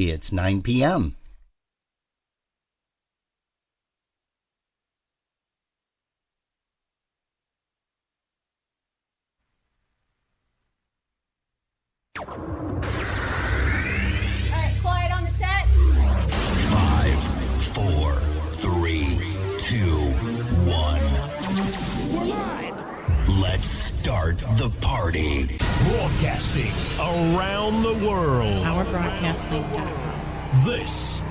It's 9 p.m. Alright, quiet on the set. 5, 4, 3, 2, 1. We're live. Let's start the party. Broadcasting around the world. OurBroadcastLink.com. This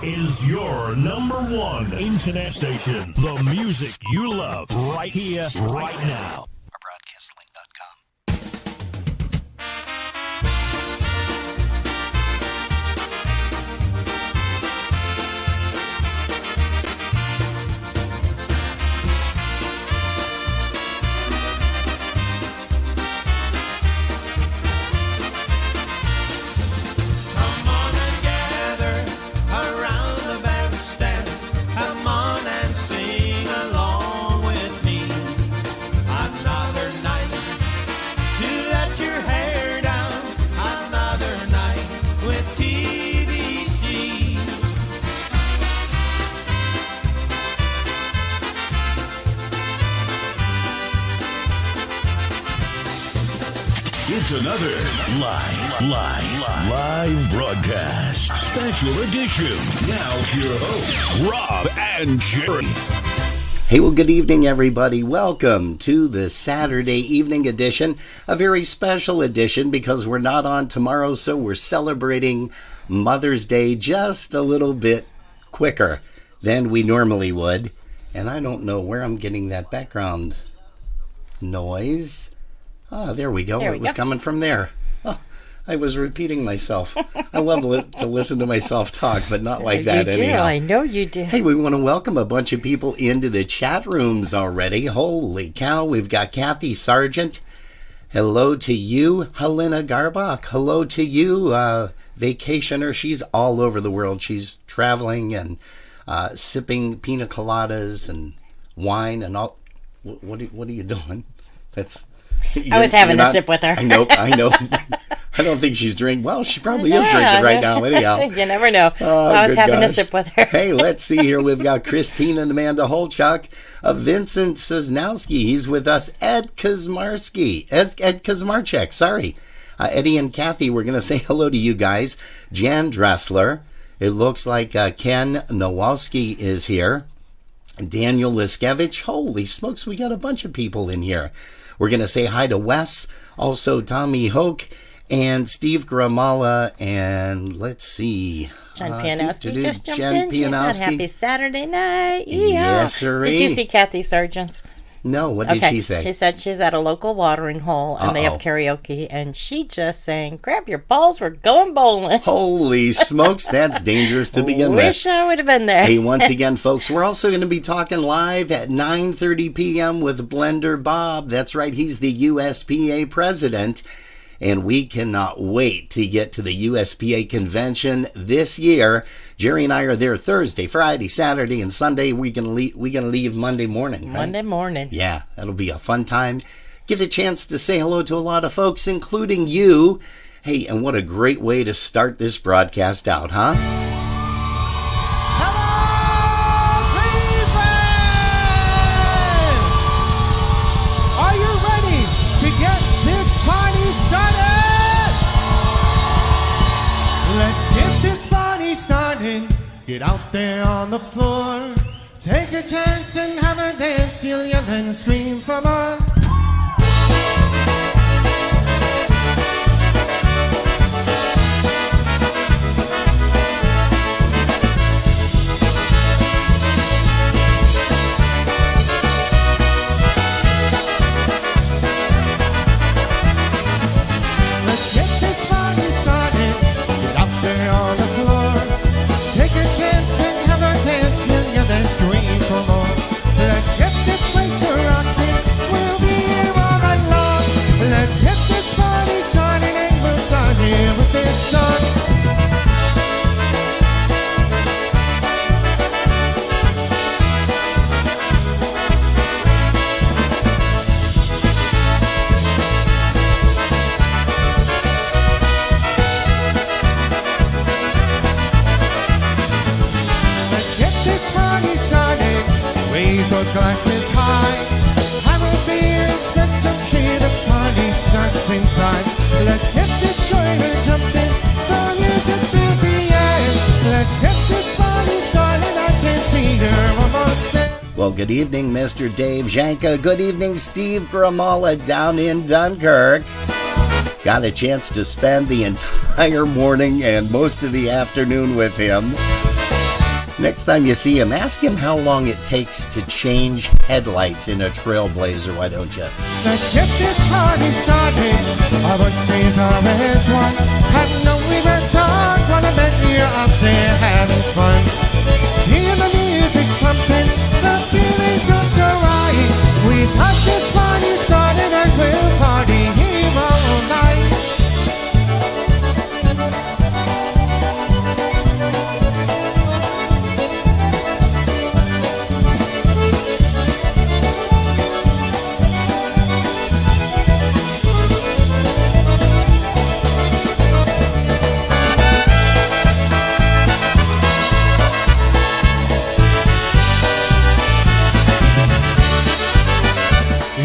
is your number one internet station. The music you love right here, right now. OurBroadcastLink.com. It's another live broadcast. Special edition. Now to your hosts, Rob and Jerry. Hey, well, good evening, everybody. Welcome to the Saturday evening edition, a very special edition because we're not on tomorrow, so we're celebrating Mother's Day just a little bit quicker than we normally would. And I don't know where I'm getting that background noise. Ah, there we go. It was coming from there. Oh, I was repeating myself. I love to listen to myself talk, but not like that anyhow. I know you do. Hey, we want to welcome a bunch of people into the chat rooms already. Holy cow, we've got Kathy Sargent. Hello to you, Helena Garbach. Hello to you, vacationer. She's all over the world. She's traveling and sipping pina coladas and wine and all. What are you doing? I was having a sip with her. I know. I don't think she's drinking. Well, she probably is drinking right now anyhow. You never know. Oh, so I was having a sip with her. Hey, let's see here. We've got Christine and Amanda Holchuk. Vincent Sosnowski. He's with us. Ed Kazmarczyk. Sorry. Eddie and Kathy, we're going to say hello to you guys. Jan Dressler. It looks like Ken Nowalski is here. Daniel Liskevich. Holy smokes, we got a bunch of people in here. We're going to say hi to Wes, also Tommy Hoke, and Steve Gramala, and let's see. Jen Pianowski just jumped Jen in. She said, Pianowski. happy Saturday night. Yes, sirree. Did you see Kathy Sargent? No, what did she say? She said she's at a local watering hole, and they have karaoke, and she just sang, grab your balls, we're going bowling. Holy smokes, that's dangerous to begin with. Wish I would have been there. Hey, once again, folks, we're also going to be talking live at 9:30 p.m. with Blender Bob. That's right, he's the USPA president, and we cannot wait to get to the USPA convention this year. Jerry and I are there Thursday, Friday, Saturday, and Sunday. We're gonna leave Monday morning. Right? Monday morning. Yeah, that'll be a fun time. Get a chance to say hello to a lot of folks, including you. Hey, and what a great way to start this broadcast out, huh? Hello, Cleveland! Are you ready to get this party started? Let's get this party started. Get out there on the floor. Take a chance and have a dance. You'll yell and scream for more. Let's get this party started. Get out there on the floor. Take a chance and have a dance. You'll yell and scream for more. Let's get this place a rocking. We'll glasses high. Have a beer and spit some cheer. The party starts inside. Let's get this joiner jumping. The music fills the air. Let's get this party started. I can see her almost there. Well, good evening, Mr. Dave Janka. Good evening, Steve Gramala down in Dunkirk. Got a chance to spend the entire morning and most of the afternoon with him. Next time you see him, ask him how long it takes to change headlights in a Trailblazer, why don't you? Let's get this party started. Our voices are as one. Have no regrets on. Wanna bet you're up there having fun. Hear the music pumping. The feeling's so right. We've got this party started and we'll party here all night.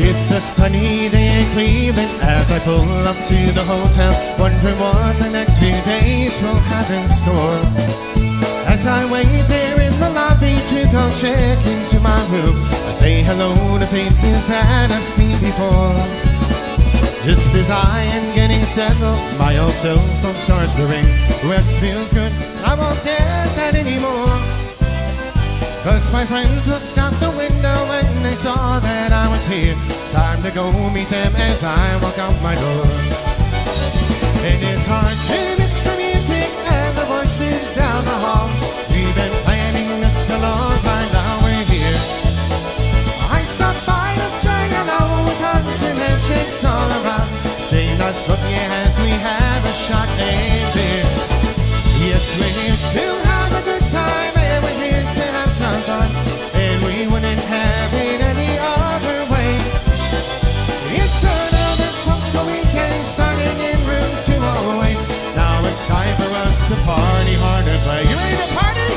It's a sunny day in Cleveland as I pull up to the hotel, wondering what the next few days will have in store. As I wait there in the lobby to go check into my room, I say hello to faces that I've seen before. Just as I am getting settled, my old cell phone starts to ring. Rest feels good, I won't get that anymore. Cause my friends looked out the window when they saw that I was here. Time to go meet them as I walk out my door. And it's hard to miss the music and the voices down the hall. We've been planning this a long time, now we're here. I stopped by to say hello with hugs and handshakes all around. Stay nice with you as we have a shot and beer. Yes, we're here to have a good time and we're here to have some fun, and we wouldn't have it any other way. It's another Polka weekend starting in room 208. Now it's time for us to party hard and play. You ready to party?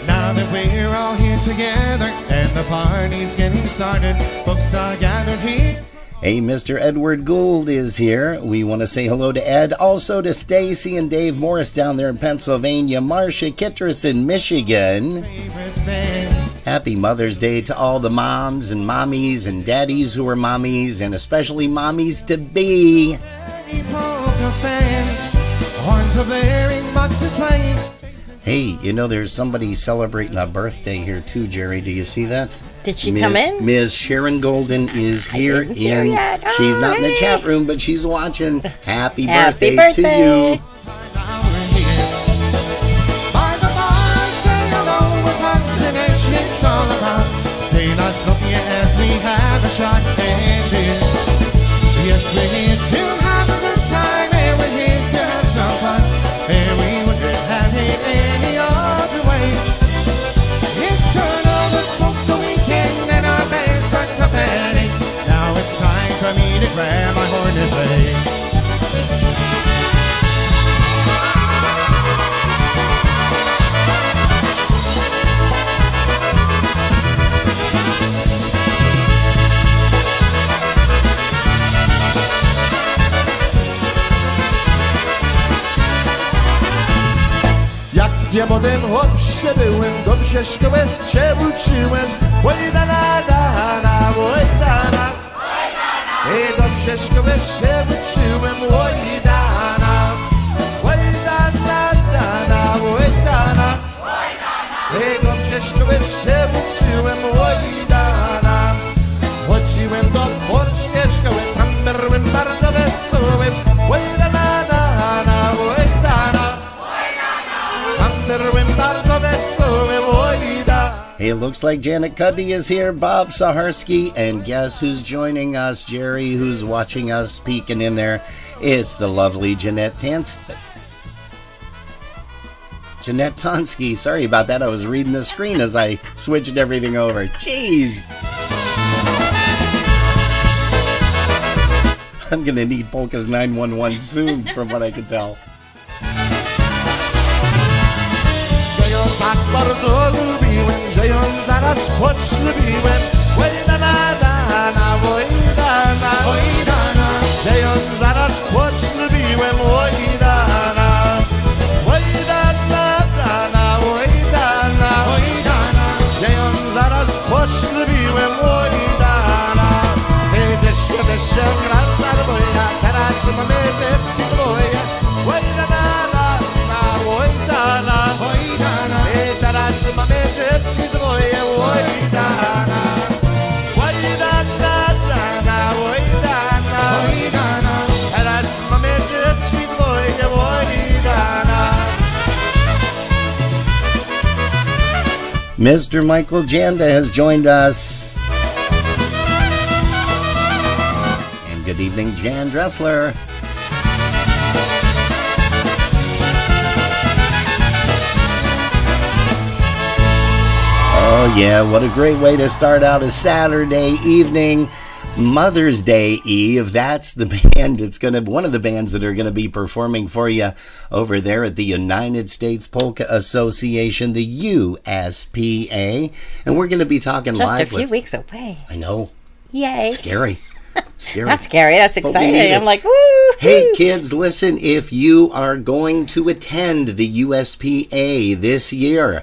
Now that we're all here together and the party's getting started, folks are gathered here. Hey, Mr. Edward Gould is here. We want to say hello to Ed, also to Stacy and Dave Morris down there in Pennsylvania, Marcia Kittredge in Michigan. Happy Mother's Day to all the moms and mommies and daddies who are mommies, and especially mommies to be. Hey, you know there's somebody celebrating a birthday here too, Jerry. Do you see that? Did she come in? Ms. Sharon Golden is here. I didn't see her yet. Oh, she's not in the hey. chat room, but she's watching. Happy Happy birthday to you. Say nice love you as we have a shot and beer. Yes, we're here to have a good time and we're here to have some fun, and we wouldn't have it any other way. It's another Polka weekend and our band starts up at 8. Now it's time for me to grab my horn and play. Ja młodym chłopcie byłem, dobrze szkołę się uczyłem. Oj da na da na, oj da na. I dobrze szkołę się uczyłem, oj da na. Oj da na, oj da na. I dobrze szkołę się uczyłem, oj da na. Chodziłem do polskiej szkoły, tam byłem bardzo wesoły. Oj da na, oj da na. Hey, it looks like Janet Cuddy is here, Bob Saharsky, and guess who's joining us? Jerry, who's watching us, peeking in there. It's the lovely Jeanette Tonsky. Sorry about that. I was reading the screen as I switched everything over. Jeez. I'm going to need Polkas 911 soon, from what I can tell. Że ją tak bardzo lubiłem, że ją zaraz poślubiłem. Ojdana, ojdana, ojdana, że ją zaraz poślubiłem. Ojdana, ojdana, ojdana, ojdana, że ją zaraz poślubiłem. Ojdana, też się krasna dwoja, teraz mamy lepszy dwoje. Ojdana, ojdana, ojdana, teraz mamy lepszy dwoje. Ojdana, ojdana, ojdana, ojdana, teraz mamy lepszy dwoje. Ojdana. Mr. Michael Janda has joined us. And good evening, Jan Dressler. Oh yeah, what a great way to start out a Saturday evening, Mother's Day Eve. That's the band. It's going to be one of the bands that are going to be performing for you over there at the United States Polka Association, the USPA. And we're going to be talking Just live a few weeks away. I know. Yay. Scary. Scary. Not scary. That's But we exciting. need it. I'm like, woo. Hey kids, listen, if you are going to attend the USPA this year,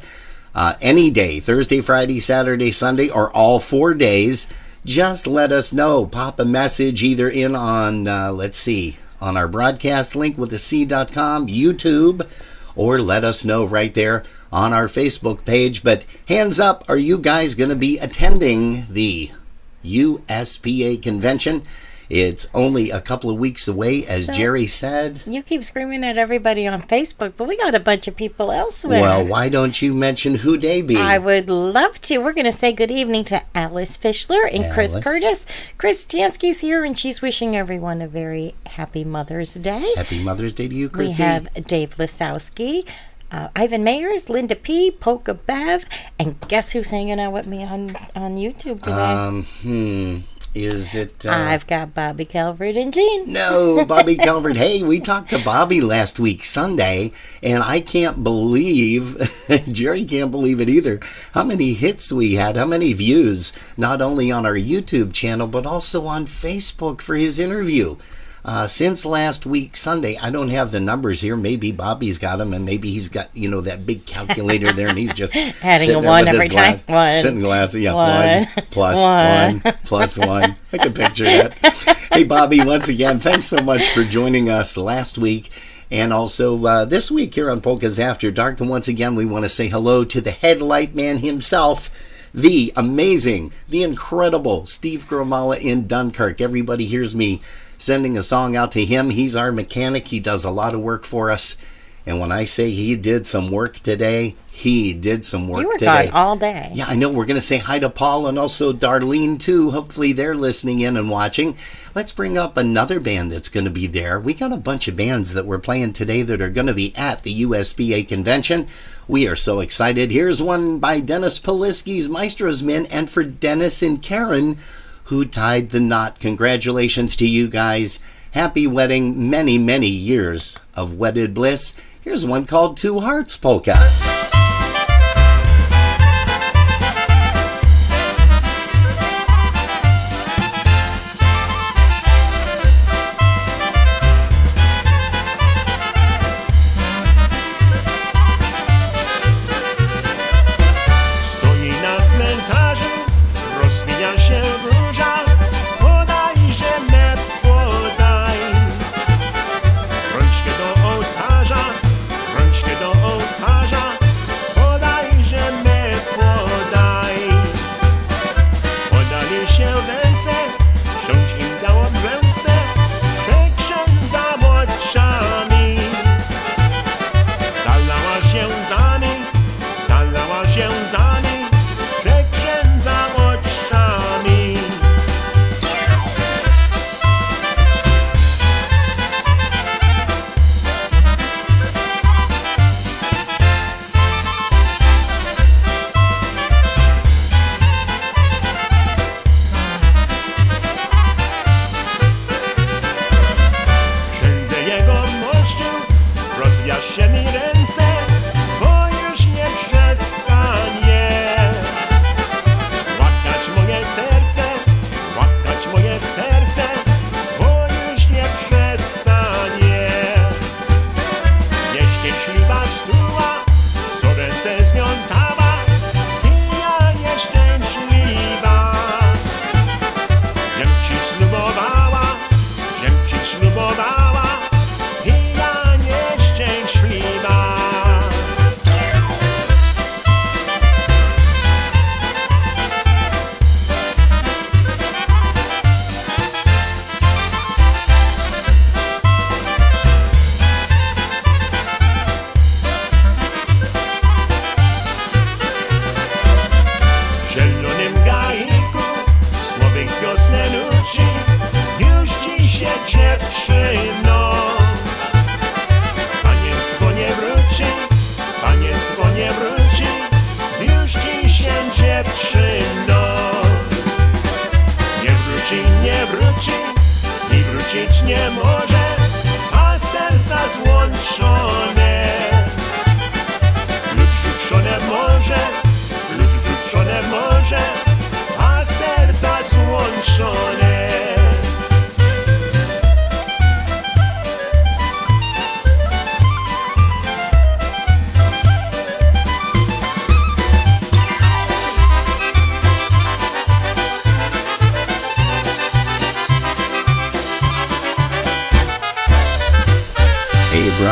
any day, Thursday, Friday, Saturday, Sunday, or all 4 days, just let us know. Pop a message either in on, on our broadcast link with the C.com, YouTube, or let us know right there on our Facebook page. But hands up, are you guys going to be attending the USPA convention? It's only a couple of weeks away, as Jerry said. You keep screaming at everybody on Facebook, but we got a bunch of people elsewhere. Well, why don't you mention who they be? I would love to. We're going to say good evening to Alice Fischler and Chris Alice. Curtis. Chris Tansky's here, and she's wishing everyone a very happy Mother's Day. Happy Mother's Day to you, We Chrissy. have Dave Lisowski, Ivan Mayers, Linda P., Polka Bev, and guess who's hanging out with me on YouTube today? Is it... I've got Bobby Calvert and Jean. No, Bobby Calvert. Hey, we talked to Bobby last week, Sunday, and I can't believe, Jerry can't believe it either, how many hits we had, how many views, not only on our YouTube channel, but also on Facebook for his interview. Since last week, Sunday, I don't have the numbers here. Maybe Bobby's got them, and maybe he's got, that big calculator there, and he's just Adding sitting a there one with his every time. glass, One. sitting glass, yeah, One. 1 plus One. 1 plus 1. I can picture that. Hey, Bobby, once again, thanks so much for joining us last week. And also this week here on Polkas After Dark. And once again, we want to say hello to the headlight man himself, the amazing, the incredible Steve Gromala in Dunkirk. Everybody hears me sending a song out to him. He's our mechanic. He does a lot of work for us. And when I say he did some work today, he did some work You were today. gone all day. Yeah, I know. We're going to say hi to Paul and also Darlene, too. Hopefully they're listening in and watching. Let's bring up another band that's going to be there. We got a bunch of bands that we're playing today that are going to be at the USPA convention. We are so excited. Here's one by Dennis Polisky's Maestro's Men, and for Dennis and Karen, who tied the knot. Congratulations to you guys. Happy wedding. Many, many years of wedded bliss. Here's one called Two Hearts Polka. Stoi na cmentarzu, rozwija się róża, podaj ziemię, podaj. Rączkę do ołtarza,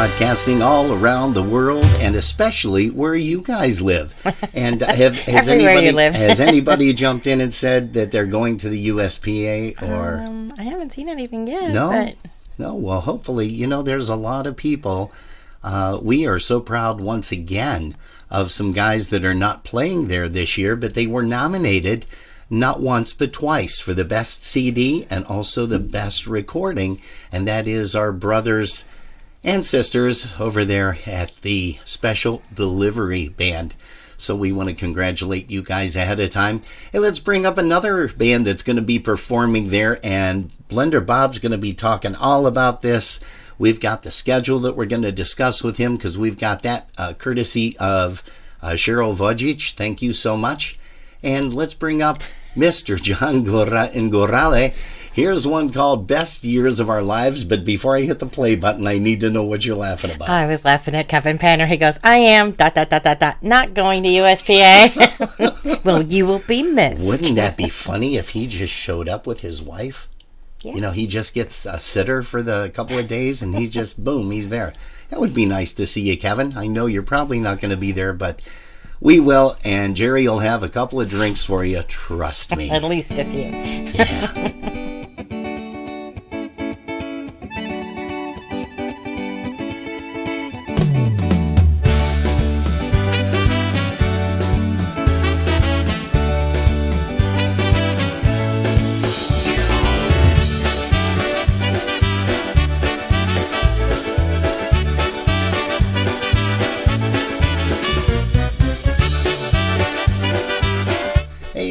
broadcasting all around the world, and especially where you guys live. And has anybody jumped in and said that they're going to the USPA? Or I haven't seen anything yet. No? Well, hopefully, there's a lot of people. We are so proud once again of some guys that are not playing there this year, but they were nominated not once but twice for the best CD and also the best recording, and that is our brothers and sisters over there at the Special Delivery Band. So we want to congratulate you guys ahead of time. And let's bring up another band that's going to be performing there, and Blender Bob's going to be talking all about this. We've got the schedule that we're going to discuss with him, because we've got that courtesy of Cheryl Vojic. Thank you so much. And let's bring up Mr. John Gora and Gorale. Here's one called Best Years of Our Lives, but before I hit the play button, I need to know what you're laughing about. I was laughing at Kevin Panner. He goes, I am, ... not going to USPA. Well, you will be missed. Wouldn't that be funny if he just showed up with his wife? Yeah. He just gets a sitter for the couple of days, and he's just, boom, he's there. That would be nice to see you, Kevin. I know you're probably not going to be there, but we will, and Jerry will have a couple of drinks for you, trust me. At least a few. Yeah.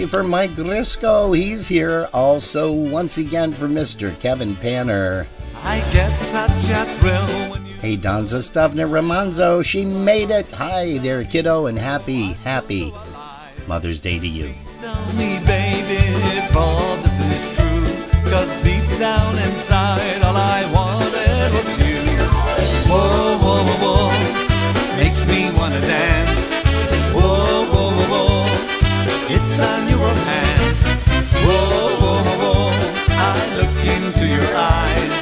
For Mike Grisco, he's here. Also, once again, for Mr. Kevin Panner. I get such a thrill when you... Hey, Donza Stavna Ramanzo, she made it. Hi there, kiddo, and happy Mother's Day to you. Tell me, baby, if all this is true, 'cause deep down inside, all I wanted was you. Whoa, whoa, whoa, whoa, makes me wanna dance. Whoa, whoa, whoa, whoa. It's on your hands. Whoa, whoa, whoa, whoa. I look into your eyes.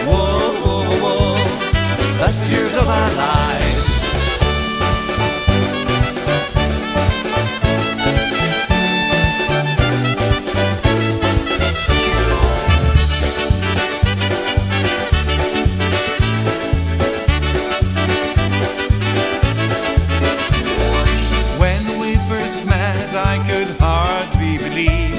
Whoa, whoa, whoa, whoa. Best years of our lives. When we first met, I could hardly believe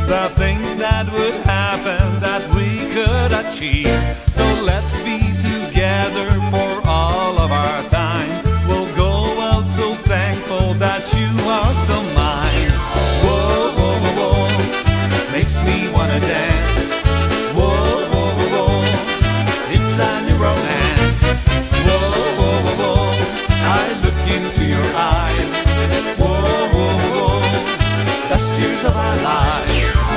the things that would happen, that we could achieve. So let's be together for all of our time. We'll go out so thankful that you are still mine. Whoa, whoa, whoa, whoa, makes me wanna dance. Whoa, whoa, whoa, whoa, it's a new romance. Whoa, whoa, whoa, whoa, I look into your eyes. Whoa, whoa, whoa, best years of our lives.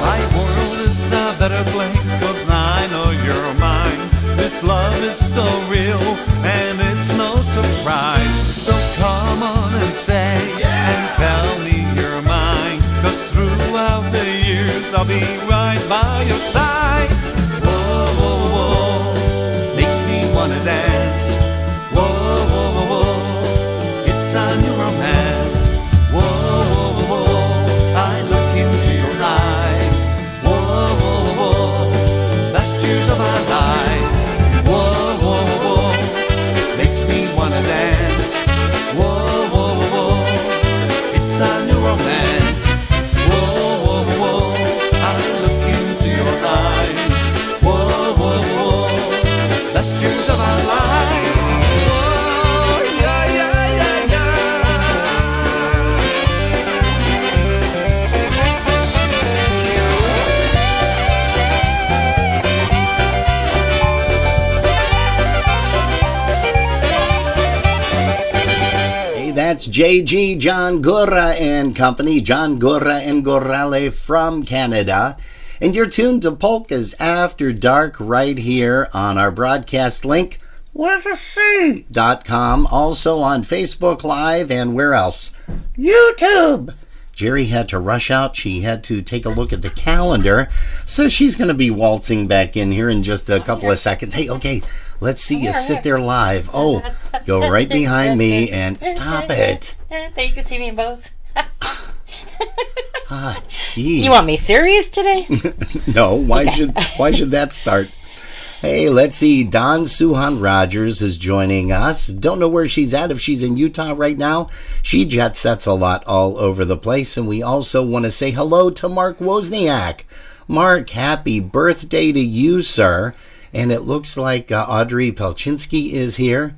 My world is a better place, 'cause I know you're mine. This love is so real, and it's no surprise. So come on and say, and tell me you're mine, 'cause throughout the years I'll be right by your side. Whoa, whoa, whoa, makes me wanna dance. Whoa, whoa, whoa, whoa, it's a new romance. Whoa, whoa, whoa, whoa, I look into your eyes. Whoa, whoa, whoa, best years of our lives. Whoa, whoa, whoa, makes me wanna dance. Whoa, whoa, whoa, it's a new romance. Whoa, whoa, whoa, I look into your eyes. Whoa, whoa, whoa, best years of our lives. Whoa, yeah, yeah, yeah, yeah. Hey, that's JG John Gora and Company, John Gora and Gorale from Canada. And you're tuned to Polkas After Dark right here on our broadcast link, where'sthec.com, also on Facebook Live, and where else? YouTube. Jerry had to rush out. She had to take a look at the calendar. So she's going to be waltzing back in here in just a couple of seconds. Hey, okay, Let's see you sit there live. Oh, go right behind me and stop it. You can see me in both. Ah, jeez. You want me serious today? No, why should that start? Hey, let's see. Don Suhan Rogers is joining us. Don't know where she's at. If she's in Utah right now, she jet sets a lot all over the place. And we also want to say hello to Mark Wozniak. Mark, happy birthday to you, sir. And it looks like Audrey Pelchinski is here.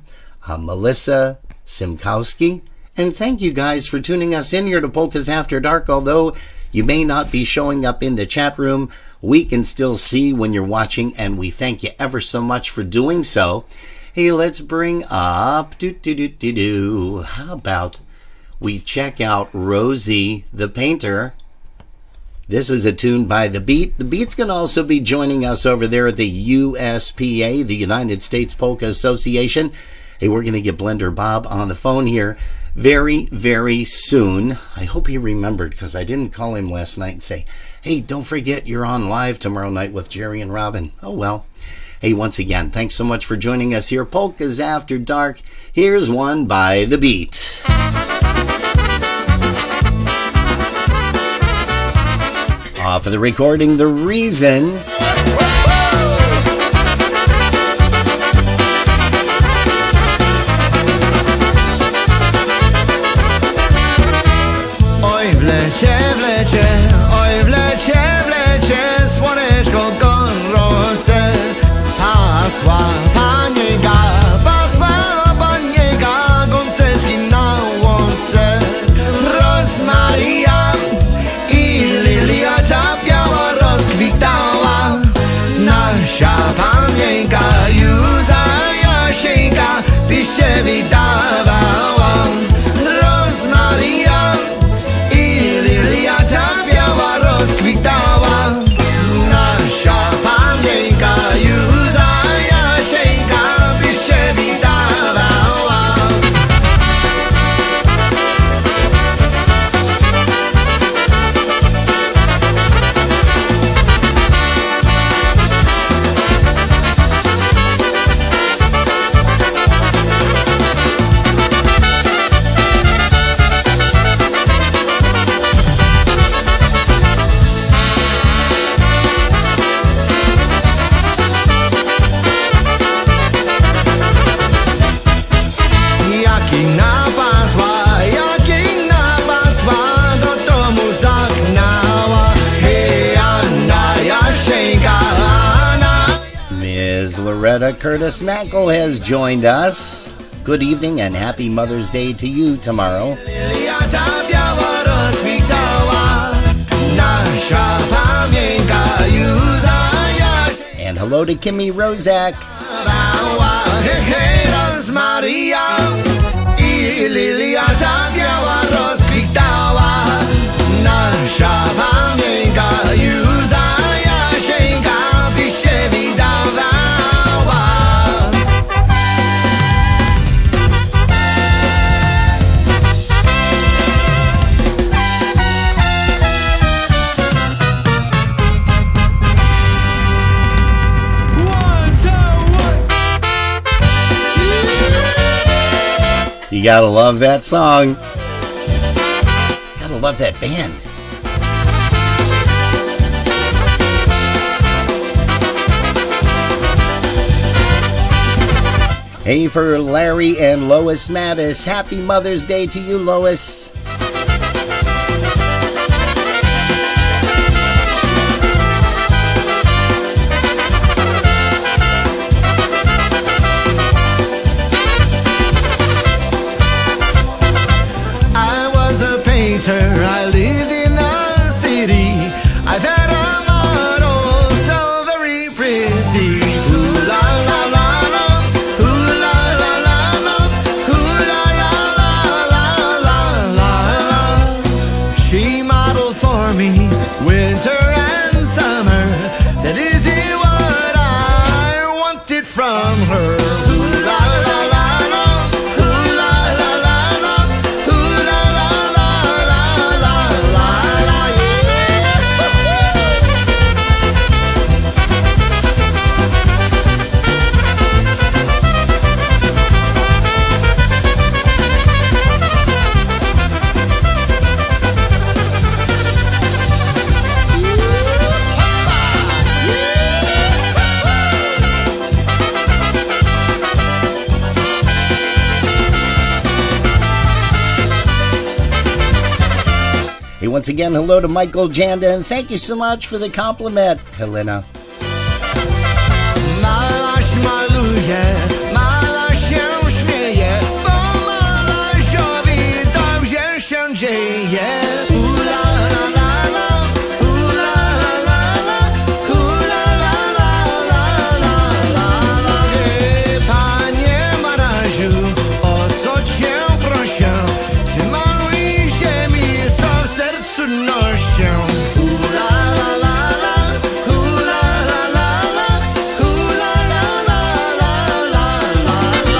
Melissa Simkowski. And thank you guys for tuning us in here to Polkas After Dark. Although you may not be showing up in the chat room, we can still see when you're watching, and we thank you ever so much for doing so. Hey, let's bring up, how about we check out Rosie the Painter. This is a tune by The Beat. The Beat's going to also be joining us over there at the USPA, the United States Polka Association. Hey, we're going to get Blender Bob on the phone here very, very soon. I hope he remembered, because I didn't call him last night and say, hey, don't forget you're on live tomorrow night with Jerry and Robin. Oh, well. Hey, once again, thanks so much for joining us here. Polkas After Dark. Here's one by The Beat. Off of the recording, The Reason. Oj, w lecie, słoneczko gorące. Pasła panienka, gąseczki na łące. Rozmaria i lilia ta biała rozkwitała. Nasza panienka Józa Jasieńka by się wydawała. Rozmaria ta biała rozkwitała. Nasza panienka Józa Jasieńka by się wydawała. Loretta Curtis Mackle has joined us. Good evening and happy Mother's Day to you tomorrow. And hello to Kimmy Rozak. You gotta love that song. Gotta love that band. Hey, for Larry and Lois Mattis, happy Mother's Day to you, Lois. I lived in a city. I've had a model so very pretty. Ooh la la la la, ooh la la la la, ooh la la la la la la. She modeled for me winter and summer. That isn't what I wanted from her. Ooh la la la la, ooh la la la la, ooh la la la. Hey, once again, hello to Michael Janda, and thank you so much for the compliment, Helena. Malarz maluje, malarz się śmieje, bo malarzowi dobrze się dzieje. Ula la la la, ula la la la, ula la la la la la la. Panie malarzu, o co cię proszę? Ty maluj ziemi, co w sercu noszę. Ula la la la, ula la la la, ula la la la la la la.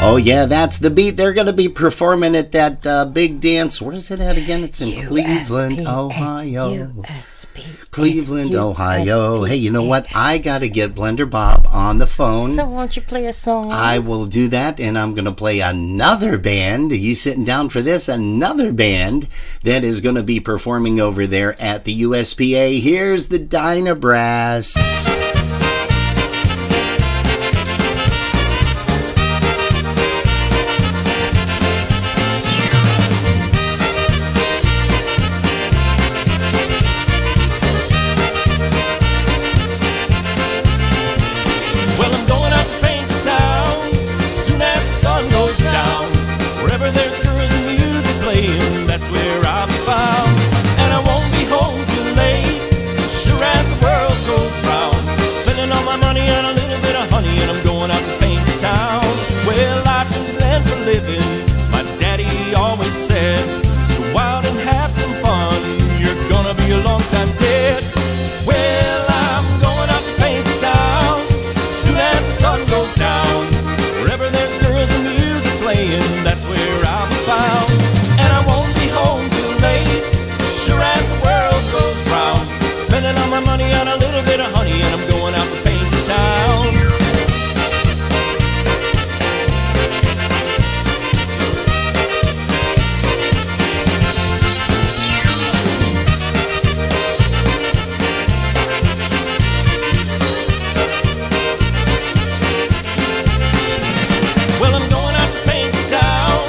Oh, yeah, that's the beat. They're going to be performing at that big dance. Where is it at again? It's in Cleveland, Ohio. Cleveland, Ohio. Hey, you know what? I got to get Blender Bob on the phone. So won't you play a song? I will do that, and I'm going to play another band. Are you sitting down for this? Another band that is going to be performing over there at the USPA. Here's the Dynabrass. Well, I'm going out to paint the town soon as the sun goes down. Wherever there's girls and music playing, that's where I'll be found. And I won't be home too late, sure as the world goes round. Spending all my money on a little bit of honey, and I'm going out to paint the town. Well, life is meant for living, my daddy always said. Go out and have some fun, you're gonna be a long time dead. Well, I'm going out to paint the town soon as the sun goes down. Wherever there's girls and music playing, that's where I'll be found. And I won't be home too late, sure as the world goes round. Spending all my money on a little bit of honey, and I'm going out to paint the town. Well, I'm going out to paint the town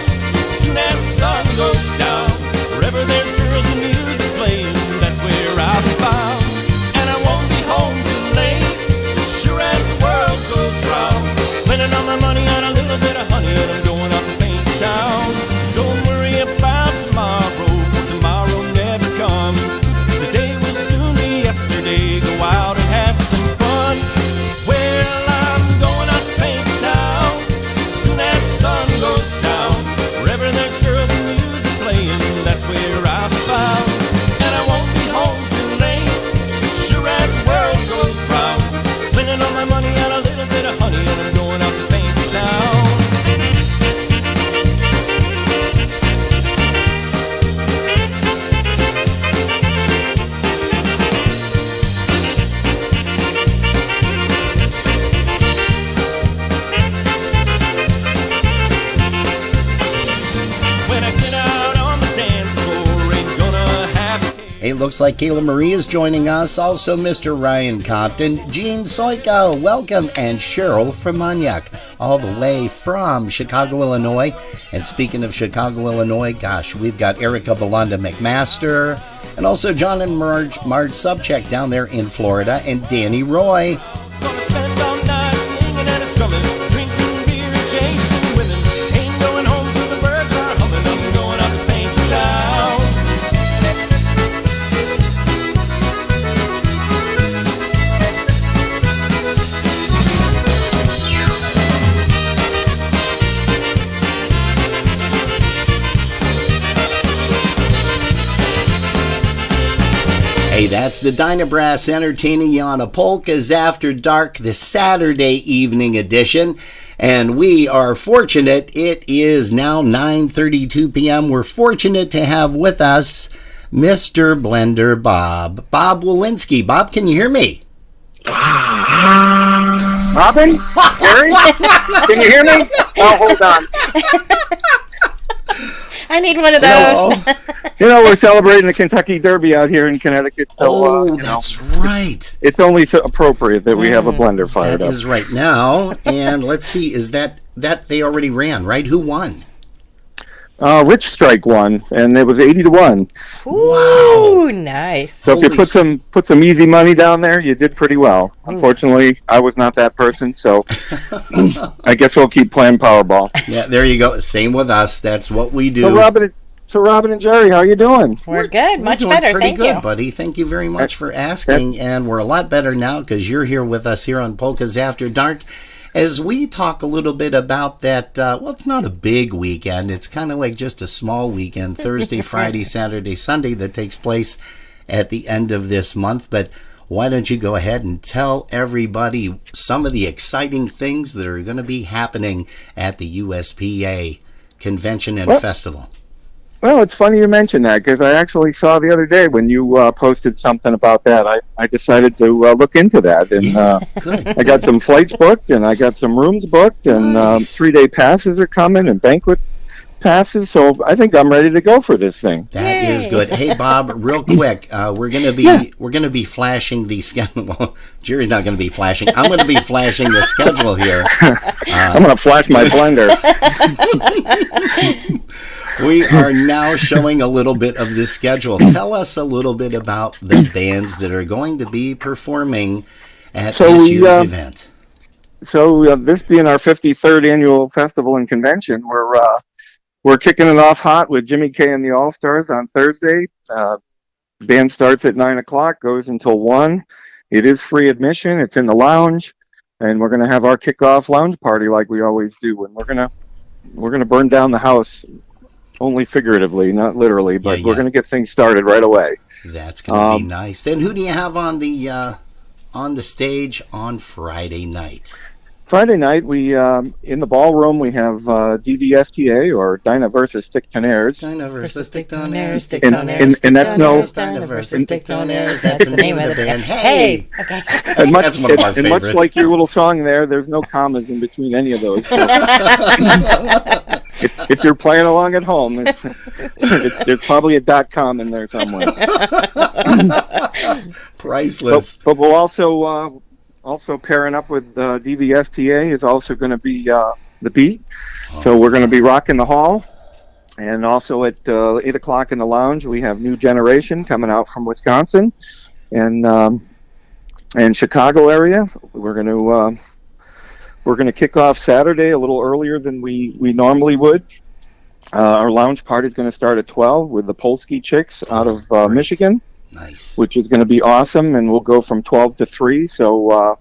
soon as the sun goes down. Wherever there's girls and music playing, that's where I'll be found. And I won't be home too late, sure as the world goes round. Spending all my money on a little bit of honey, and I'm going out to paint the town. Don't worry about tomorrow, for tomorrow never comes. Today will soon be yesterday, go out and have some fun. Well, I'm going out to paint the town soon as the sun goes down. Wherever there's girls and music playing, that's where I'll be found. And I won't be home too late, sure as the world goes round. Spending all my money on a little bit of honey, and I'm going out to paint the town. When I get out on the dance floor, ain't gonna have a Hey, looks like Kayla Marie is joining us. Also, Mr. Ryan Compton, Gene Soiko, welcome, and Cheryl from Maniac, all the way from Chicago, Illinois. And speaking of Chicago, Illinois, gosh, we've got Erica Belanda McMaster, and also John and Marge Subcheck down there in Florida, and Danny Roy. Gonna spend all night singing and strumming, drinking beer and chasing women. Ain't going home till the birds are humming. I'm going out to paint the town. Hey, that's the Dynabrass entertaining you on a Polkas After Dark, the Saturday evening edition. And we are fortunate. It is now 9:32 p.m. We're fortunate to have with us Mr. Blender Bob. Bob Walensky. Bob, can you hear me? Robin? Gary? Can you hear me? Oh, hold on. I need one of those. We're celebrating the Kentucky Derby out here in Connecticut. So, that's right. It's only so appropriate that we have a blender fired That up. is right now. And let's see, is that they already ran, right? Who won? Rich Strike won, and it was 80-1. Ooh, nice. So if you put some easy money down there, you did pretty well. Unfortunately, I was not that person, so I guess we'll keep playing Powerball. Yeah, there you go. Same with us. That's what we do. So Robin and Jerry, how are you doing? We're good. Much doing better. Pretty Thank good, you, buddy. Thank you very much for asking. And we're a lot better now because you're here with us here on Polkas After Dark. As we talk a little bit about that, it's not a big weekend. It's kind of like just a small weekend, Thursday, Friday, Saturday, Sunday, that takes place at the end of this month. But why don't you go ahead and tell everybody some of the exciting things that are going to be happening at the USPA Convention and Festival? Well, it's funny you mention that because I actually saw the other day when you posted something about that. I decided to look into that, and I got some flights booked, and I got some rooms booked, and Nice. 3-day passes are coming, and banquet passes. So I think I'm ready to go for this thing. That is good. Hey, Bob, real quick, we're gonna be flashing the schedule. Well, Jerry's not gonna be flashing. I'm gonna be flashing the schedule here. I'm gonna flash my blender. We are now showing a little bit of the schedule. Tell us a little bit about the bands that are going to be performing at this year's event. So this being our 53rd annual festival and convention, we're kicking it off hot with Jimmy K and the All Stars on Thursday. Band starts at 9 o'clock, goes until 1. It is free admission. It's in the lounge, and we're going to have our kickoff lounge party like we always do. And we're gonna burn down the house. Only figuratively, not literally, but we're going to get things started right away. That's going to be nice. Then who do you have on the stage on Friday night? Friday night, we in the ballroom we have DVSTA or Dyna versus Sticktonaires. Dyna versus Sticktonaires, and that's no. Dyna versus Sticktonaires. That's the name of the band. Hey, okay. And much, That's one of our and much favorites. like your little song there's no commas in between any of those. So if you're playing along at home, there's probably a .com in there somewhere. Priceless. But we'll also pairing up with DVSTA is also going to be the Beat. So we're going to be rocking the hall. And also at 8 o'clock in the lounge, we have New Generation coming out from Wisconsin and Chicago area. We're going to kick off Saturday a little earlier than we normally would. Our lounge party is going to start at 12 with the Polsky Chicks out of Michigan. Nice. Which is going to be awesome, and we'll go from 12 to 3. So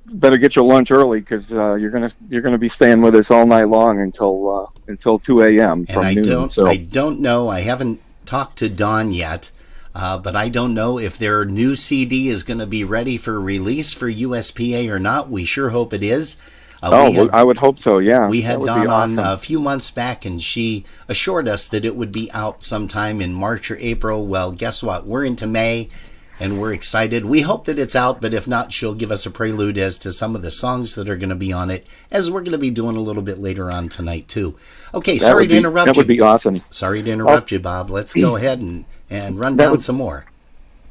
better get your lunch early because you're gonna be staying with us all night long until 2 a.m. from noon. I don't know. I haven't talked to Dawn yet, but I don't know if their new CD is going to be ready for release for USPA or not. We sure hope it is. I would hope so, yeah. We had Dawn on a few months back, and she assured us that it would be out sometime in March or April. Well, guess what? We're into May, and we're excited. We hope that it's out, but if not, she'll give us a prelude as to some of the songs that are going to be on it, as we're going to be doing a little bit later on tonight, too. Okay, sorry to interrupt you. That would be awesome. Sorry to interrupt you, Bob. Let's go ahead and run down some more.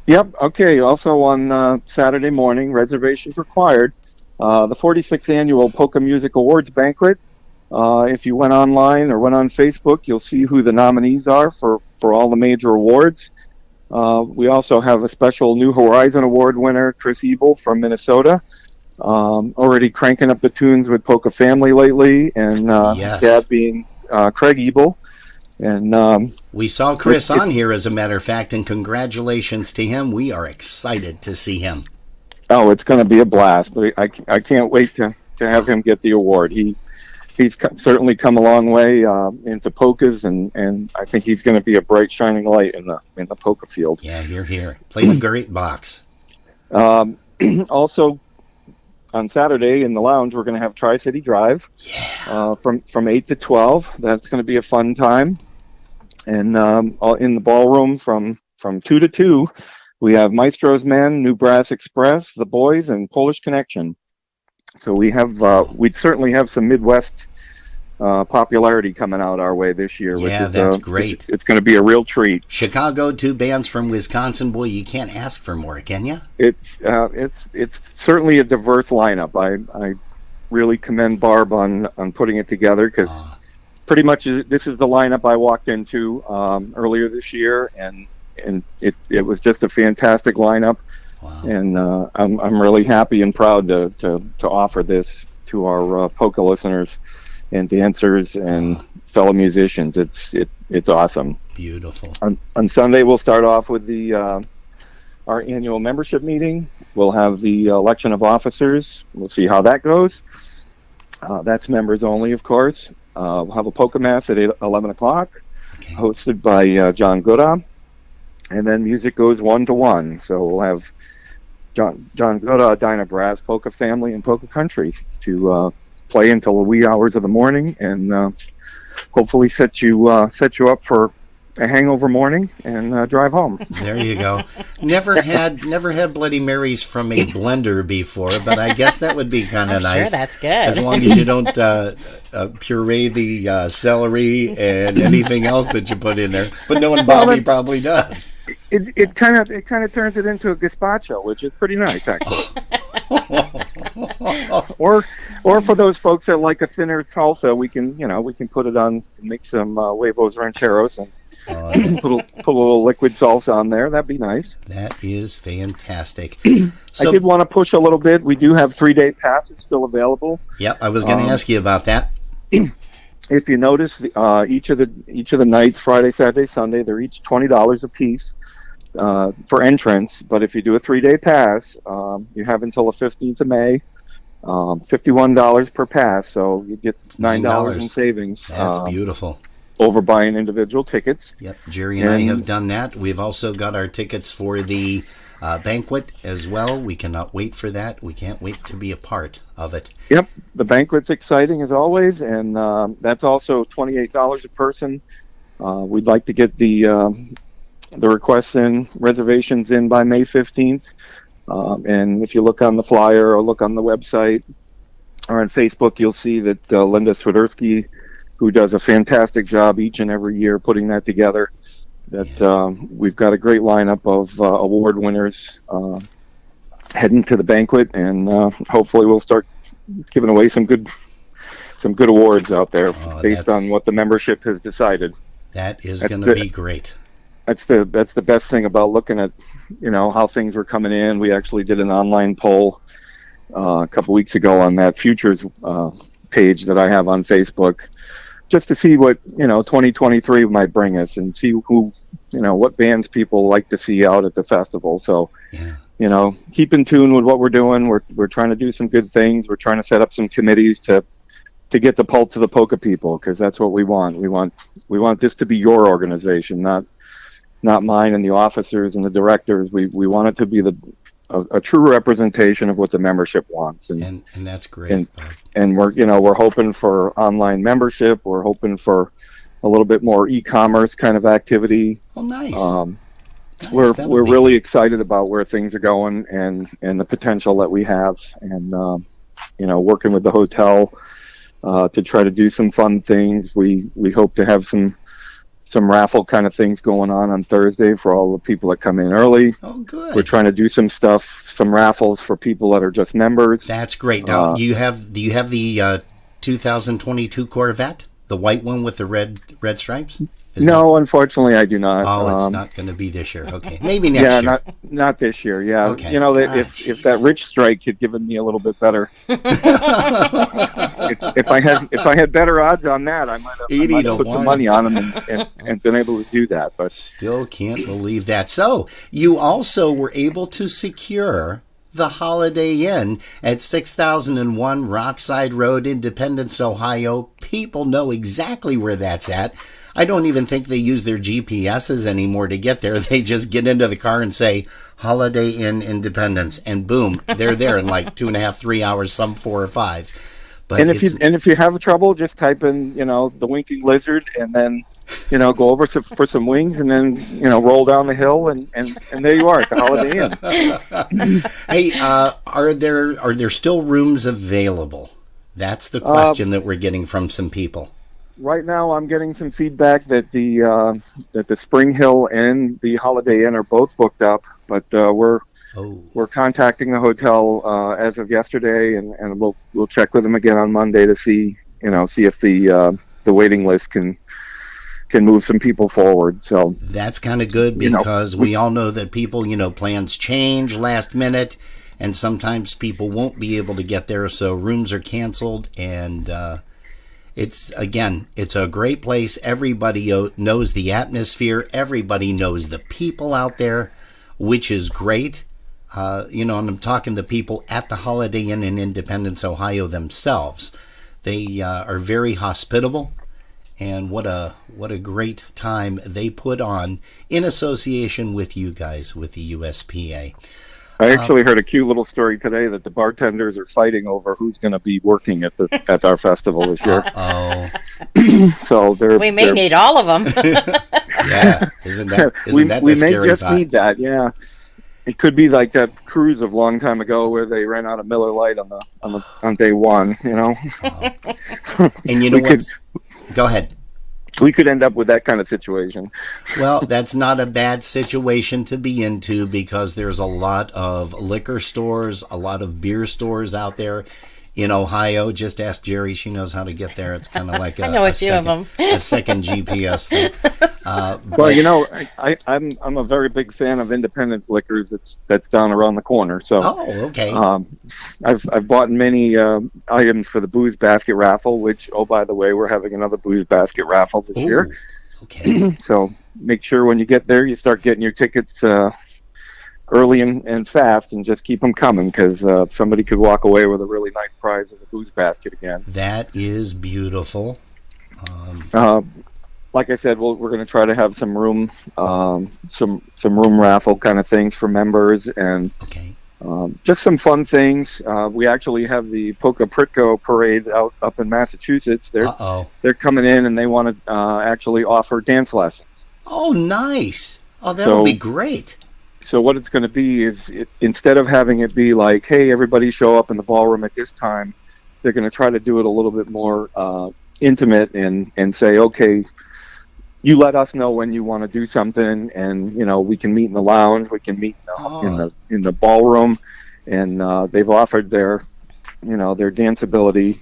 Yep, okay. Also on Saturday morning, reservations required. The 46th Annual Polka Music Awards Banquet. If you went online or went on Facebook, you'll see who the nominees are for all the major awards. We also have a special New Horizon Award winner, Chris Ebel from Minnesota. Already cranking up the tunes with Polka Family lately, and his dad being Craig Ebel. And we saw Chris on here, as a matter of fact, and congratulations to him. We are excited to see him. Oh, it's going to be a blast. I can't wait to have him get the award. He he's certainly come a long way into polkas, and I think he's going to be a bright, shining light in the polka field. Yeah, you're here. Plays a great box. Also, on Saturday in the lounge, we're going to have Tri-City Drive. Yeah. From 8 to 12. That's going to be a fun time. And in the ballroom from 2 to 2, we have Maestro's Men, New Brass Express, The Boys, and Polish Connection. So we'd certainly have some Midwest popularity coming out our way this year. Yeah, which is, that's great. It's going to be a real treat. Chicago, 2 bands from Wisconsin. Boy, you can't ask for more, can you? It's certainly a diverse lineup. I really commend Barb on putting it together, because pretty much this is the lineup I walked into earlier this year, and it was just a fantastic lineup. Wow. And I'm really happy and proud to offer this to our polka listeners and dancers and fellow musicians. It's awesome. Beautiful. On Sunday, we'll start off with our annual membership meeting. We'll have the election of officers. We'll see how that goes. That's members only, of course. We'll have a polka mass at 11 o'clock, hosted by John Gooda. And then music goes 1 to 1. So we'll have John Gooda, Dinah Brass, Polka Family, and Polka Country to play until the wee hours of the morning, and hopefully set you up for a hangover morning and drive home. There you go. Never had Bloody Marys from a blender before, but I guess that would be kind of nice. Sure, that's good. As long as you don't puree the celery and anything else that you put in there. But knowing Bobby probably does. It kind of turns it into a gazpacho, which is pretty nice, actually. or for those folks that like a thinner salsa, we can put it on, make some huevos rancheros and put a little liquid salsa on there. That'd be nice. That is fantastic. I did want to push a little bit. We do have 3-day passes still available. Yep, I was going to ask you about that. If you notice, each of the nights, Friday, Saturday, Sunday, they're each $20 a piece for entrance. But if you do a 3-day pass, you have until the 15th of May. $51 per pass, so you get $9 in savings. That's beautiful. Over buying individual tickets. Yep, Jerry and I have done that. We've also got our tickets for the banquet as well. We cannot wait for that. We can't wait to be a part of it. Yep, the banquet's exciting as always, and that's also $28 a person. We'd like to get the requests in, reservations in by May 15th. And if you look on the flyer or look on the website or on Facebook, you'll see that Linda Swiderski, who does a fantastic job each and every year putting that together, that we've got a great lineup of award winners heading to the banquet, and hopefully we'll start giving away some good awards out there based on what the membership has decided. That is going to be great. That's the best thing about looking at, how things were coming in. We actually did an online poll a couple weeks ago on that futures page that I have on Facebook, just to see what 2023 might bring us, and see who what bands people like to see out at the festival. So keep in tune with what we're doing. We're trying to do some good things. We're trying to set up some committees to get the pulse of the polka people, because that's what we want. We want this to be your organization, not mine and the officers and the directors. We want it to be a true representation of what the membership wants, and that's great. And we're hoping for online membership. We're hoping for a little bit more e-commerce kind of activity. Oh, nice. Nice. We're really excited about where things are going and the potential that we have, and working with the hotel to try to do some fun things. We hope to have some raffle kind of things going on Thursday for all the people that come in early. Oh, good. We're trying to do some raffles for people that are just members. That's great. Now, do you have the 2022 Corvette, the white one with the red stripes? Unfortunately, I do not. Oh, it's not going to be this year. Okay, maybe next year. Not this year. Yeah, okay. If that rich strike had given me a little bit better, if I had better odds on that, I might have put some money on them and been able to do that. But still can't believe that. So you also were able to secure the Holiday Inn at 6001 Rockside Road, Independence, Ohio. People know exactly where that's at. I don't even think they use their GPSs anymore to get there. They just get into the car and say, Holiday Inn, Independence, and boom, they're there in like 2.5, 3 hours, some 4 or 5. But if you have trouble, just type in, the Winking Lizard, and then, go over for some wings, and then, roll down the hill, and there you are at the Holiday Inn. Hey, are there still rooms available? That's the question that we're getting from some people. Right now, I'm getting some feedback that the Spring Hill and the Holiday Inn are both booked up, but we're contacting the hotel as of yesterday, and we'll check with them again on Monday to see if the waiting list can move some people forward. So that's kind of good, because we all know that people, plans change last minute, and sometimes people won't be able to get there, so rooms are canceled, and it's a great place. Everybody knows the atmosphere. Everybody knows the people out there, which is great. And I'm talking the people at the Holiday Inn in Independence, Ohio themselves. They are very hospitable, and what a great time they put on in association with you guys, with the USPA. I actually heard a cute little story today that the bartenders are fighting over who's going to be working at our festival this year. Oh, so we may need all of them. Yeah, isn't that we the may scary just thought? need that. Yeah, it could be like that cruise of a long time ago where they ran out of Miller Lite on day one. And you know what? Go ahead. We could end up with that kind of situation. Well, that's not a bad situation to be into, because there's a lot of liquor stores, a lot of beer stores out there in Ohio. Just ask Jerry; she knows how to get there. It's kind of like I know a few of them. A second GPS thing. Well, I'm a very big fan of Independence Liquors. That's down around the corner. So, okay. I've bought many items for the booze basket raffle. Which, by the way, we're having another booze basket raffle this year. Okay. So make sure when you get there, you start getting your tickets early and fast, and just keep them coming, because somebody could walk away with a really nice prize in the booze basket again. That is beautiful. Like I said, we're going to try to have some room room raffle kind of things for members, and just some fun things. We actually have the Polka Pritko parade up in Massachusetts. They're coming in, and they want to actually offer dance lessons. Oh, nice! Oh, that'll be great. So what it's going to be is, instead of having it be like, hey, everybody show up in the ballroom at this time, they're going to try to do it a little bit more intimate, and say, okay, you let us know when you want to do something, and we can meet in the lounge, we can meet in the ballroom, and they've offered their dance ability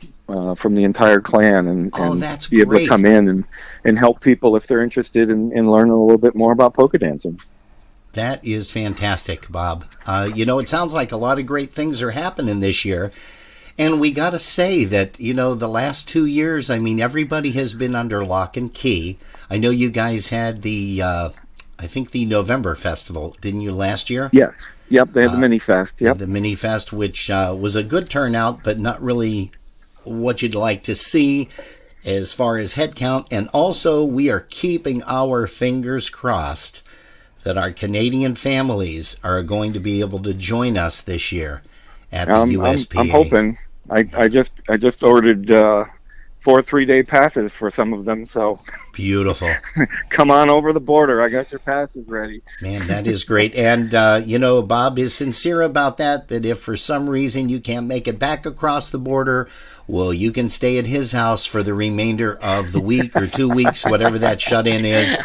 from the entire clan, and that's be able great. to come in and help people if they're interested in learning a little bit more about polka dancing. That is fantastic, Bob. It sounds like a lot of great things are happening this year. And we got to say that, the last 2 years, everybody has been under lock and key. I know you guys had the November festival, didn't you, last year? Yes. Yep, they had the mini fest. Yep. The mini fest, which was a good turnout, but not really what you'd like to see as far as head count. And also, we are keeping our fingers crossed that our Canadian families are going to be able to join us this year at the USPA. I'm hoping. I just ordered 4 3-day passes for some of them, so beautiful. Come on over the border. I got your passes ready. Man, that is great. And Bob is sincere about that if for some reason you can't make it back across the border, well, you can stay at his house for the remainder of the week or 2 weeks, whatever that shut-in is.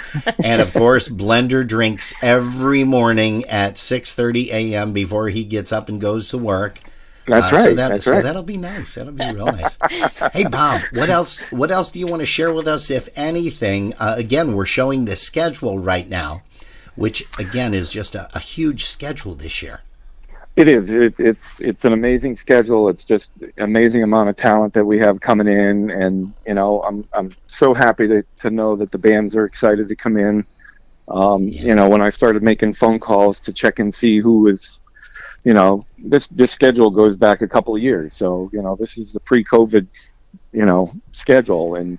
And of course, Blender drinks every morning at 6:30 a.m. before he gets up and goes to work. That's right. So that'll be nice. That'll be real nice. Hey, Bob, what else do you want to share with us, if anything? Again, we're showing the schedule right now, which again is just a huge schedule this year. It is. It's an amazing schedule. It's just an amazing amount of talent that we have coming in, and I'm so happy to know that the bands are excited to come in. When I started making phone calls to check and see who was this schedule goes back a couple of years. So, this is the pre-COVID, schedule. And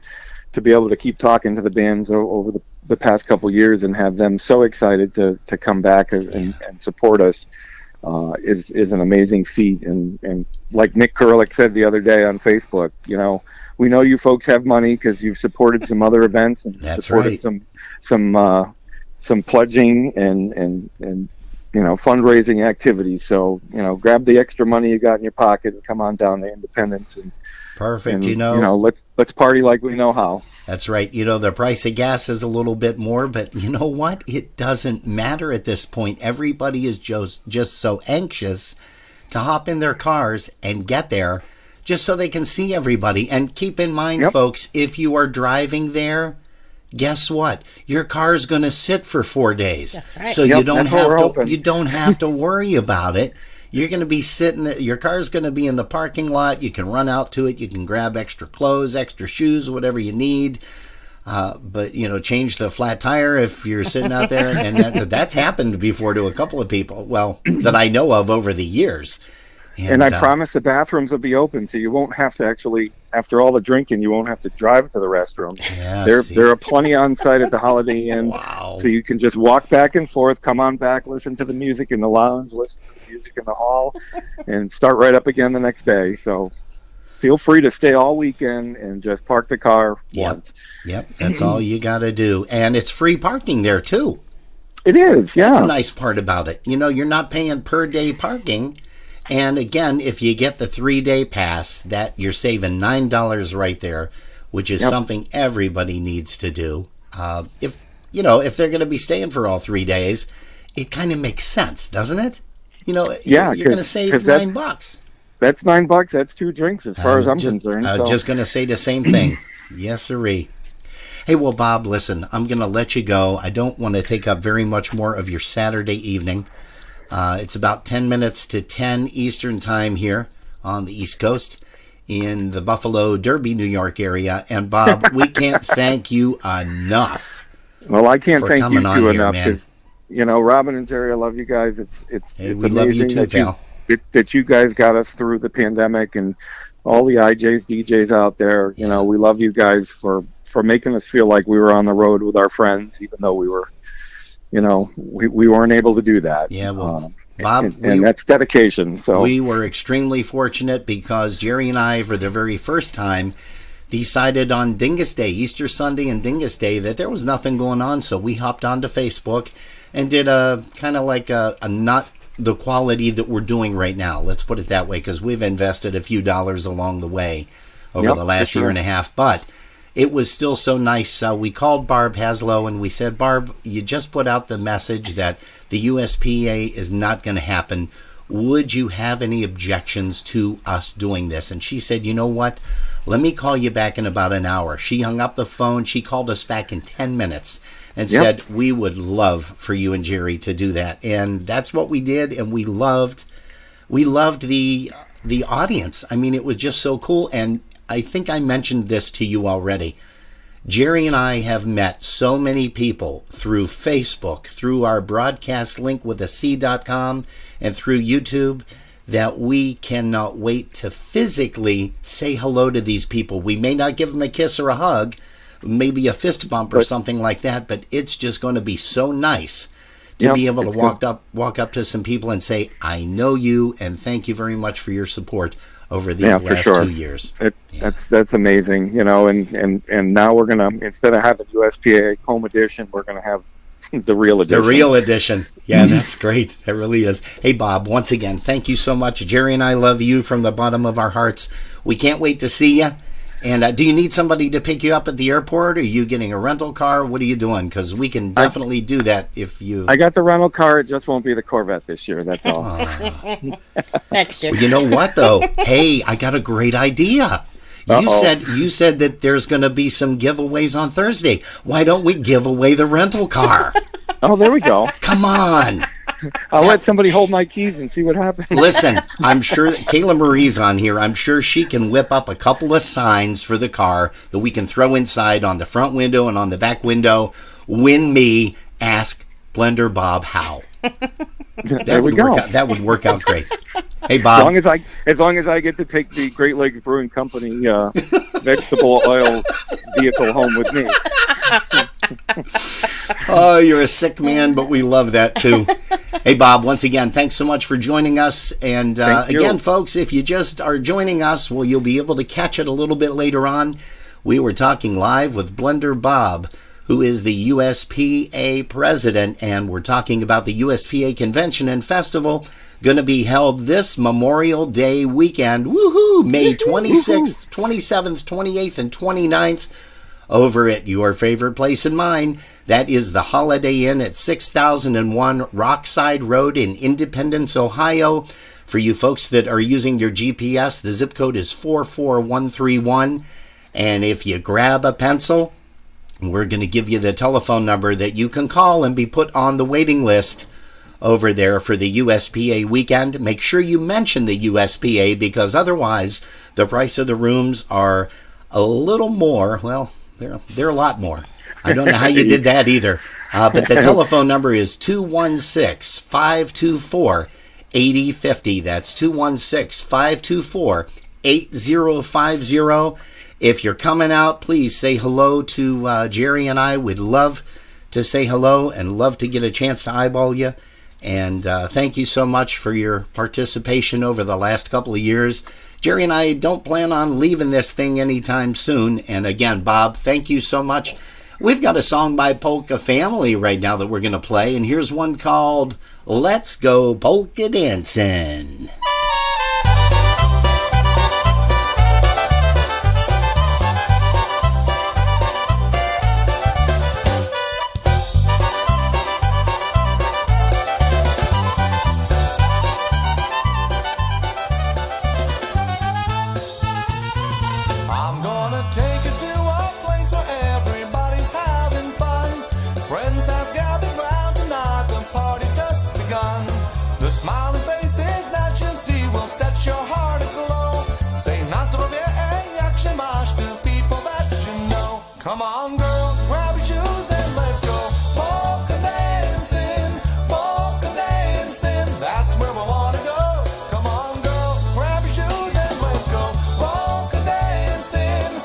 to be able to keep talking to the bands over the past couple of years and have them so excited to come back and support us is an amazing feat. And like Nick Kurlik said the other day on Facebook, we know you folks have money because you've supported some other events and supported some pledging and fundraising activities. So, grab the extra money you got in your pocket and come on down to Independence. And perfect. Let's party like we know how. That's right. The price of gas is a little bit more, but you know what? It doesn't matter at this point. Everybody is just so anxious to hop in their cars and get there just so they can see everybody. And keep in mind, folks, if you are driving there, guess what? Your car's going to sit for 4 days. That's right. So you don't have to worry about it. You're going to be your car's going to be in the parking lot. You can run out to it. You can grab extra clothes, extra shoes, whatever you need. But, change the flat tire if you're sitting out there. And that's happened before to a couple of people, that I know of over the years. And I promise the bathrooms will be open, so you won't have to actually, after all the drinking, you won't have to drive to the restroom. Yeah, there are plenty on site at the Holiday Inn. Wow. So you can just walk back and forth, come on back, listen to the music in the lounge, listen to the music in the hall, and start right up again the next day. So feel free to stay all weekend and just park the car once. Yep, that's all you got to do. And it's free parking there, too. It is, yeah. That's a nice part about it. You're not paying per day parking. And again, if you get the 3-day pass, that you're saving $9 right there, which is something everybody needs to do. If they're going to be staying for all 3 days, it kind of makes sense, doesn't it? You're going to save $9. That's $9. That's 2 drinks, as far as I'm concerned. I was just going to say the same thing. Yes, sirree. Hey, well, Bob, listen, I'm going to let you go. I don't want to take up very much more of your Saturday evening. It's about 10 minutes to 10 Eastern time here on the East Coast in the Buffalo, Derby, New York area. And Bob, we can't thank you enough. Well, I can't thank you too enough because, Robin and Jerry, I love you guys. It's we love you too, pal. That you guys got us through the pandemic, and all the IJs, DJs out there. We love you guys for making us feel like we were on the road with our friends, even though we were. We weren't able to do that. Yeah, well, Bob, and that's dedication. So we were extremely fortunate because Jerry and I, for the very first time, decided on Dingus Day, Easter Sunday and Dingus Day, that there was nothing going on. So we hopped onto Facebook and did a kind of like a not the quality that we're doing right now. Let's put it that way, because we've invested a few dollars along the way over the last year and a half. But it was still so nice. We called Barb Haslow and we said, Barb, you just put out the message that the USPA is not going to happen. Would you have any objections to us doing this? And she said, you know what? Let me call you back in about an hour. She hung up the phone. She called us back in 10 minutes and said, we would love for you and Jerry to do that. And that's what we did. And we loved the audience. I mean, it was just so cool. And I think I mentioned this to you already. Jerry and I have met so many people through Facebook, through our broadcast link with C.com, and through YouTube, that we cannot wait to physically say hello to these people. We may not give them a kiss or a hug, maybe a fist bump or something like that, but it's just going to be so nice to be able to walk up to some people and say, I know you, and thank you very much for your support over these last 2 years. That's amazing, and now we're gonna, instead of having USPA home edition, we're gonna have the real edition. The real edition. Yeah, that's great. It really is. Hey, Bob, once again, thank you so much. Jerry and I love you from the bottom of our hearts. We can't wait to see you. And do you need somebody to pick you up at the airport? Are you getting a rental car? What are you doing? Because we can definitely do that if you... I got the rental car. It just won't be the Corvette this year. That's all. Next year. Well, you know what, though? Hey, I got a great idea. You said that there's going to be some giveaways on Thursday. Why don't we give away the rental car? Oh, there we go. Come on. I'll let somebody hold my keys and see what happens. Listen, I'm sure that Kayla Marie's on here. I'm sure she can whip up a couple of signs for the car that we can throw inside on the front window and on the back window. Win me, ask Blender Bob Howe. There we go. That would work out great. Hey, As Bob. long as I get to take the Great Lakes Brewing Company vegetable oil vehicle home with me. Oh, you're a sick man, but we love that too. Hey, Bob, once again, thanks so much for joining us. And again, folks, if you just are joining us, well, you'll be able to catch it a little bit later on. We were talking live with Blender Bob, who is the USPA president, and we're talking about the USPA Convention and Festival going to be held this Memorial Day weekend. Woohoo! May 26th, 27th, 28th, and 29th over at your favorite place and mine. That is the Holiday Inn at 6001 Rockside Road in Independence, Ohio. For you folks that are using your GPS, the zip code is 44131. And if you grab a pencil, we're going to give you the telephone number that you can call and be put on the waiting list over there for the USPA weekend. Make sure you mention the USPA, because otherwise the price of the rooms are a little more. Well, they're a lot more. I don't know how you did that either. But the telephone number is 216-524-8050. That's 216-524-8050. If you're coming out, please say hello to Jerry and I. We'd love to say hello and love to get a chance to eyeball you. And thank you so much for your participation over the last couple of years. Jerry and I don't plan on leaving this thing anytime soon. And again, Bob, thank you so much. We've got a song by Polka Family right now that we're going to play. And here's one called Let's Go Polka Dancin'. Come on, girl, grab your shoes and let's go polka dancing, that's where we wanna go. Come on, girl, grab your shoes and let's go polka dancing,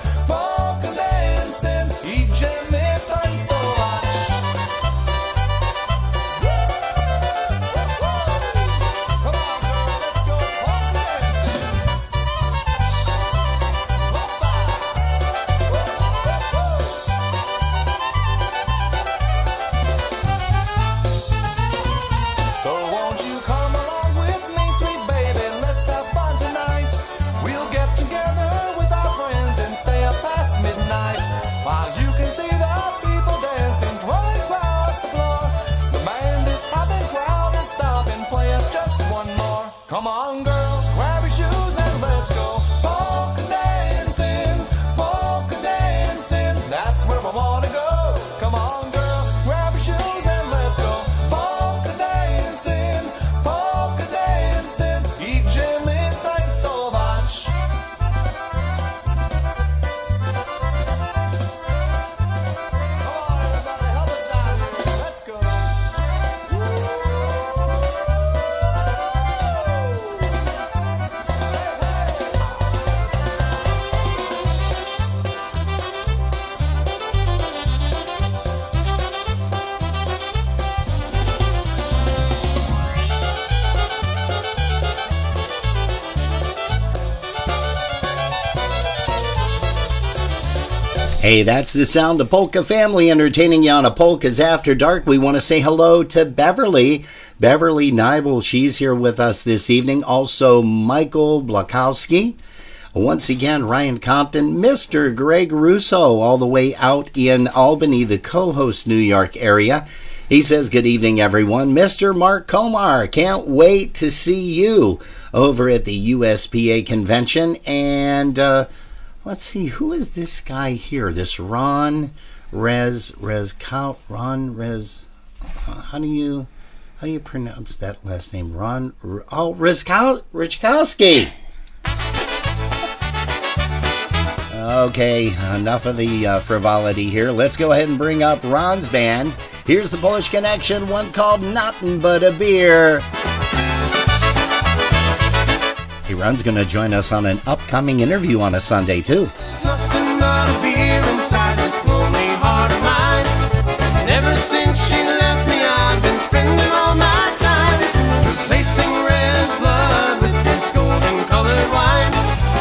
idziemy tańcować. Come on, girl, let's go polka dancing. So won't you come along with me, sweet baby, let's have fun tonight. We'll get together with our friends and stay up past midnight, while you can see the people dancing right across the floor. The band is hopping, crowd is stopping, play us just one more. Come on, girl, grab your shoes and let's go polka dancing, that's where we wanna go. Come on, girl, grab your shoes and let's go polka dancing, idziemy tańcować. Come on, everybody, help us out here. Let's go. Hey, that's the sound of Polka Family entertaining you on a Polkas After Dark. We want to say hello to Beverly Nibel. She's here with us this evening. Also, Michael Blakowski. Once again, Ryan Compton. Mr. Greg Russo, all the way out in Albany, the co-host New York area. He says, good evening, everyone. Mr. Mark Komar, can't wait to see you over at the USPA convention. And let's see, who is this guy here? This Ron Rez, how do you pronounce that last name? Rizkowski. Okay, enough of the frivolity here. Let's go ahead and bring up Ron's band. Here's the Polish Connection, one called Nothing But a Beer. Hey, Ron's going to join us on an upcoming interview on a Sunday, too. Nothing but a beer inside this lonely heart of mine. And ever since she left me, I've been spending all my time replacing red blood with this golden colored wine.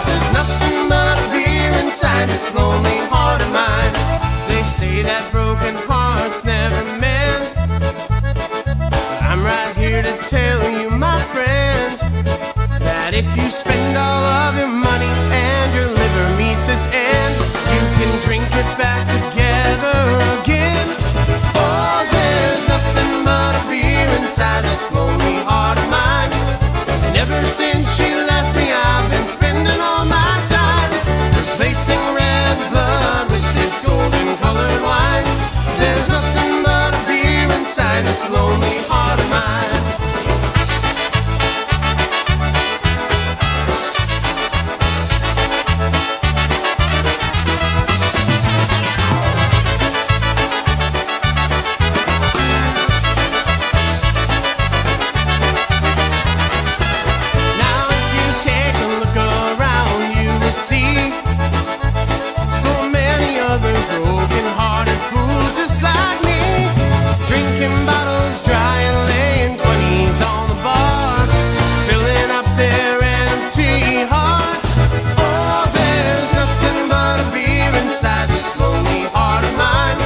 There's nothing but a beer inside this lonely heart of mine. They say that broken hearts never mend, but I'm right here to tell you, my friend, that if you spend all of your money and your liver meets its end, you can drink it back together again. Oh, there's nothing but a beer inside this lonely heart of mine. And ever since she left me, I've been spending all my time replacing red blood with this golden colored wine. There's nothing but a beer inside this lonely heart of mine. Broken-hearted fools just like me, drinking bottles dry and laying 20s on the bar, filling up their empty hearts. Oh, there's nothing but a beer inside this lonely heart of mine.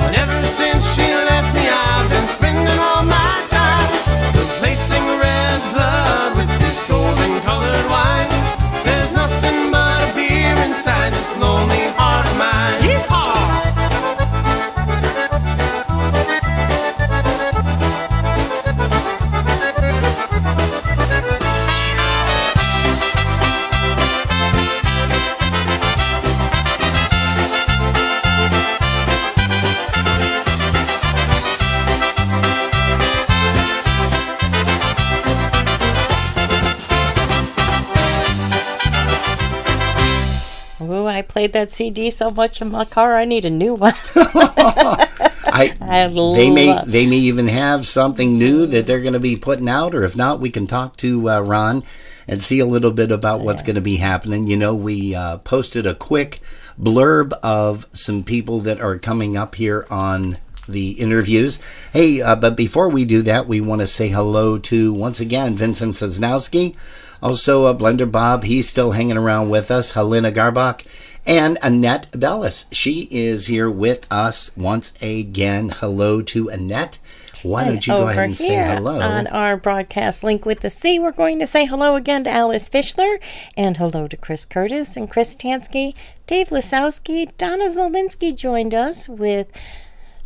And ever since she left me, I've been spending all my time replacing red blood with this golden-colored wine. There's nothing but a beer inside this lonely heart of mine. I played that CD so much in my car, I need a new one. They may even have something new that they're going to be putting out, or if not, we can talk to Ron and see a little bit about what's going to be happening. You know, we posted a quick blurb of some people that are coming up here on the interviews. Hey, but before we do that, we want to say hello to, once again, Vincent Sosnowski. Also, Blender Bob, he's still hanging around with us. Helena Garbach. And Annette Bellis. She is here with us once again. Hello to Annette. Why don't you go ahead and say hello? On our broadcast link with the C, we're going to say hello again to Alice Fischler, and hello to Chris Curtis and Chris Tansky, Dave Lisowski. Donna Zielinski joined us with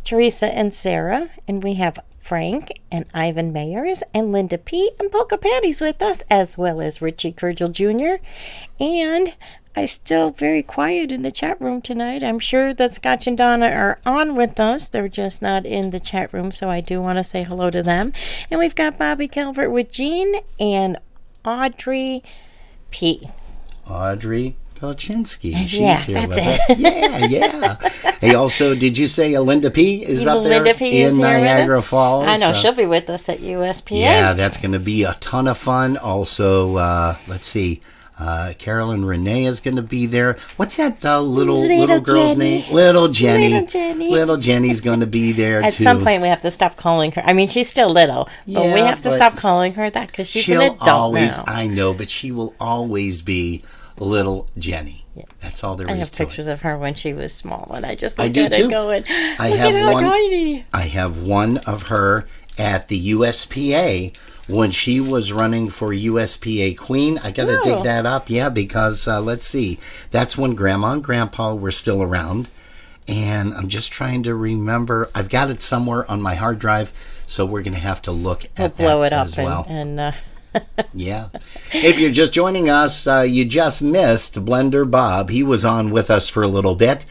Teresa and Sarah, and we have Frank and Ivan Mayers and Linda P. and Polka Patty's with us, as well as Richie Kurgel Jr. And I still very quiet in the chat room tonight. I'm sure that Scotch and Donna are on with us. They're just not in the chat room, so I do want to say hello to them. And we've got Bobby Calvert with Jean and Audrey P. Audrey Pelchinsky. She's here with us. Yeah. Hey, also, did you say Linda P. is up there in Niagara Falls? I know, she'll be with us at USPA. Yeah, that's going to be a ton of fun. Also, let's see. Carolyn Renee is going to be there. What's that little girl's name? Little Jenny. Little Jenny's going to be there too. At some point, we have to stop calling her. I mean, she's still little, but we have to stop calling her that because she's an adult now. I know, but she will always be Little Jenny. Yeah. That's all there is to it. I have pictures of her when she was small, and I just look at it going, look at how tiny. I have one of her at the USPA when she was running for USPA Queen. I got to dig that up, because let's see. That's when Grandma and Grandpa were still around. And I'm just trying to remember. I've got it somewhere on my hard drive, so we're going to have to look at that as well. Yeah. If you're just joining us, you just missed Blender Bob. He was on with us for a little bit.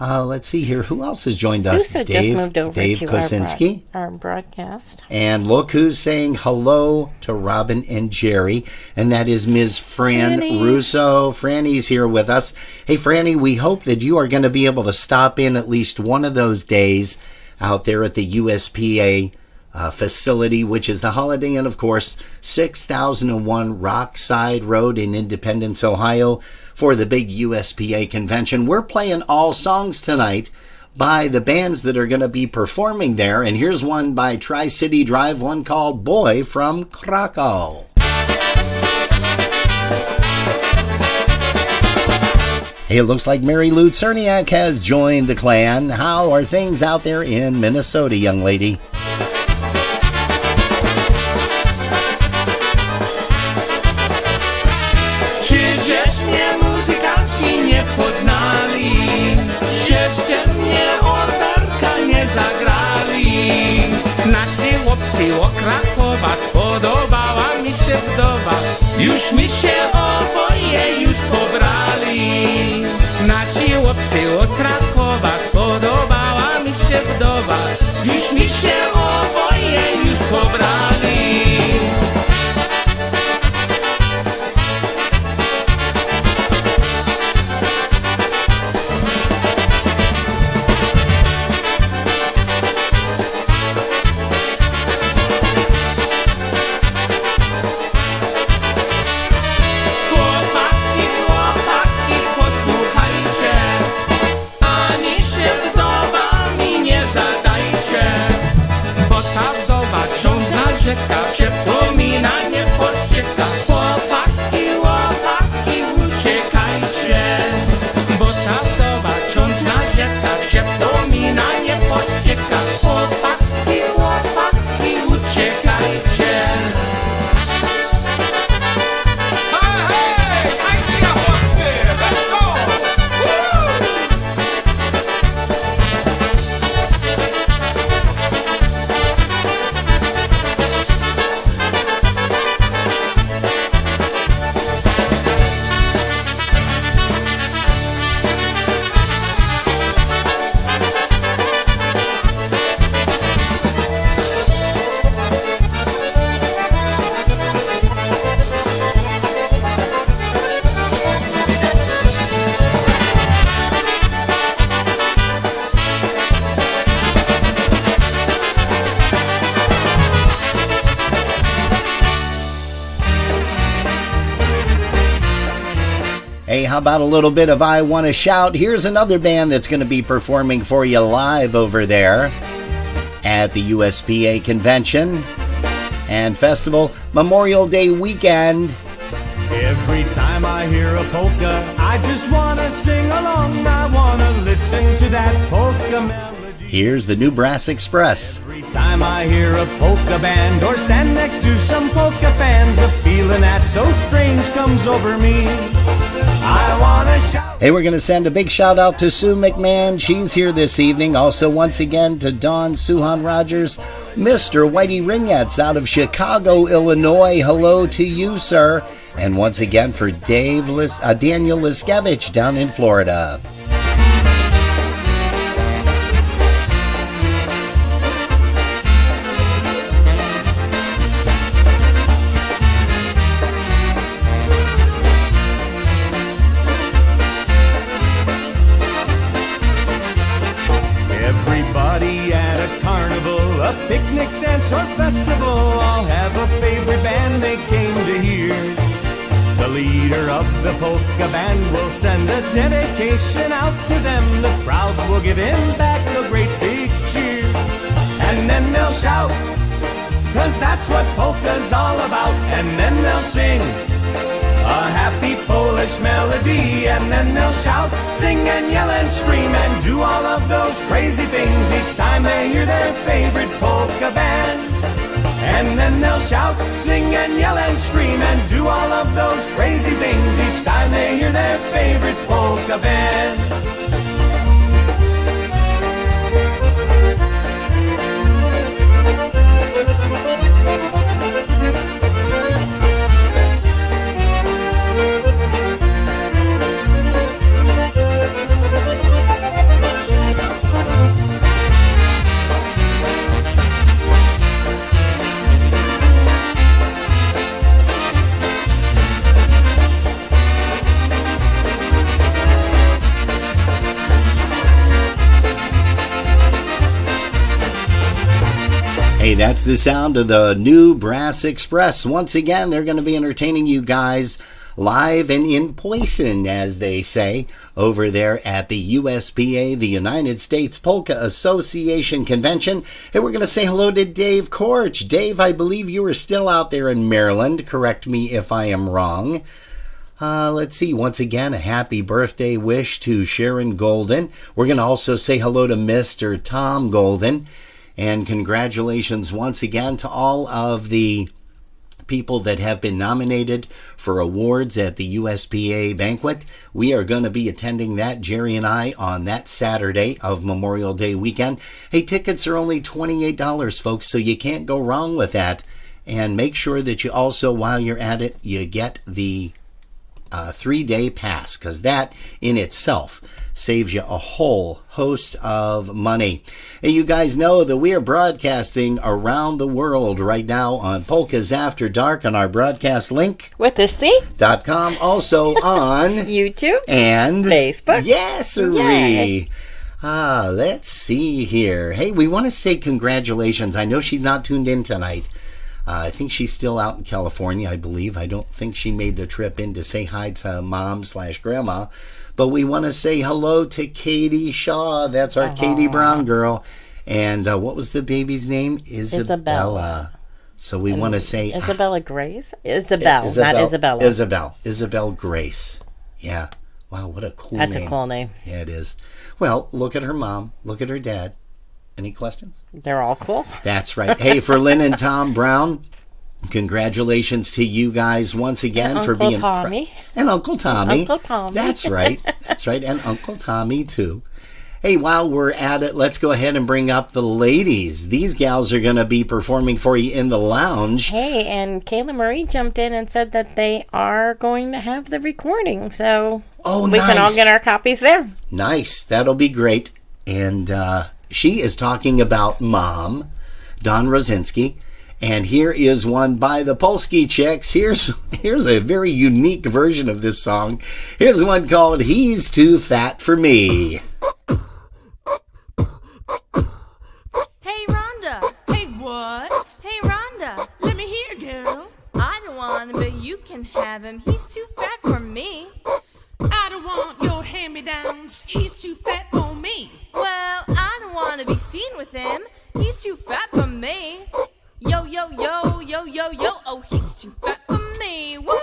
Let's see here. Who else has joined us? Susa just moved over Dave to Kosinski. our broadcast. And look who's saying hello to Robin and Jerry, and that is Ms. Fran Franny. Russo. Franny's here with us. Hey, Franny, we hope that you are going to be able to stop in at least one of those days out there at the USPA facility, which is the Holiday Inn, of course, 6001 Rockside Road in Independence, Ohio, for the big USPA convention. We're playing all songs tonight by the bands that are going to be performing there, and here's one by Tri-City Drive, one called Boy from Krakow. Hey, it looks like Mary Lou Czerniak has joined the clan. How are things out there in Minnesota, young lady? Poznali, jeszcze mnie orderka nie zagrali. Nasi chłopcy o Krakowa, spodobała mi się wdowa. Już mi się oboje już pobrali. Nasi chłopcy o Krakowa, spodobała mi się wdowa. Już mi się oboje już pobrali. Przypomina nie pościeka. Chłopaki, chłopaki, uciekajcie, bo ta wdowa wciąż narzeka. Przypomina nie pościeka. Chłopaki, chłopaki, uciekajcie. Hej, hejcie chłopcy, let's go! Hey, how about a little bit of I Want to Shout? Here's another band that's going to be performing for you live over there at the USPA Convention and Festival Memorial Day weekend. Every time I hear a polka, I just want to sing along. I want to listen to that polka melody. Here's the New Brass Express. Every time I hear a polka band or stand next to some polka fans, a feeling that's so strange comes over me. I want to shout. Hey, we're going to send a big shout out to Sue McMahon. She's here this evening. Also, once again, to Don Suhan Rogers, Mr. Whitey Ringetts out of Chicago, Illinois. Hello to you, sir. And once again for Daniel Liskevich down in Florida. Everybody at a carnival, a picnic, dance, or festival, all have a favorite band they came to hear. The leader of the polka band will send a dedication out to them. The crowd will give him back a great big cheer. And then they'll shout, 'cause that's what polka's all about. And then they'll sing a happy Polish melody. And then they'll shout, sing and yell and scream and do all of those crazy things each time they hear their favorite polka band. And then they'll shout, sing and yell and scream and do all of those crazy things each time they hear their favorite polka band. Hey, that's the sound of the new Brass Express. Once again, they're going to be entertaining you guys live and in person, as they say, over there at the USPA, the United States Polka Association Convention. And we're going to say hello to Dave Korch. Dave, I believe you are still out there in Maryland. Correct me if I am wrong. Let's see. Once again, a happy birthday wish to Sharon Golden. We're going to also say hello to Mr. Tom Golden. And congratulations once again to all of the people that have been nominated for awards at the USPA banquet. We are going to be attending that, Jerry and I, on that Saturday of Memorial Day weekend. Hey, tickets are only $28, folks, so you can't go wrong with that. And make sure that you also, while you're at it, you get the 3-day pass, because that in itself saves you a whole host of money. And you guys know that we are broadcasting around the world right now on Polkas After Dark on our broadcast link with the C.com, also on YouTube and Facebook. Yes, sirree. Let's see here. Hey, we want to say congratulations. I know she's not tuned in tonight. I think she's still out in California, I believe. I don't think she made the trip in to say hi to mom/grandma. But we want to say hello to Katie Shaw. That's our Katie Brown girl. And what was the baby's name? Isabella. So we want to say... Isabella Grace? Isabel, not Isabella. Isabel Grace. Yeah. Wow, what a cool name. That's a cool name. Yeah, it is. Well, look at her mom. Look at her dad. Any questions? They're all cool. That's right. Hey, for Lynn and Tom Brown, congratulations to you guys once again for being... Tommy. And Uncle Tommy. Uncle Tommy. That's right. That's right. And Uncle Tommy, too. Hey, while we're at it, let's go ahead and bring up the ladies. These gals are going to be performing for you in the lounge. Hey, and Kayla Marie jumped in and said that they are going to have the recording. So we can all get our copies there. Nice. That'll be great. And she is talking about Mom, Don Rosinski. And here is one by the Polski Chicks. Here's a very unique version of this song. Here's one called He's Too Fat for Me. Hey, Rhonda. Hey, what? Hey, Rhonda. Let me hear, girl. I don't want him, but you can have him. He's too fat for me. I don't want your hand-me-downs. He's too fat for me. Well, I don't want to be seen with him. He's too fat for me. Yo, yo, yo, yo, yo, yo. Oh, he's too fat for me. What?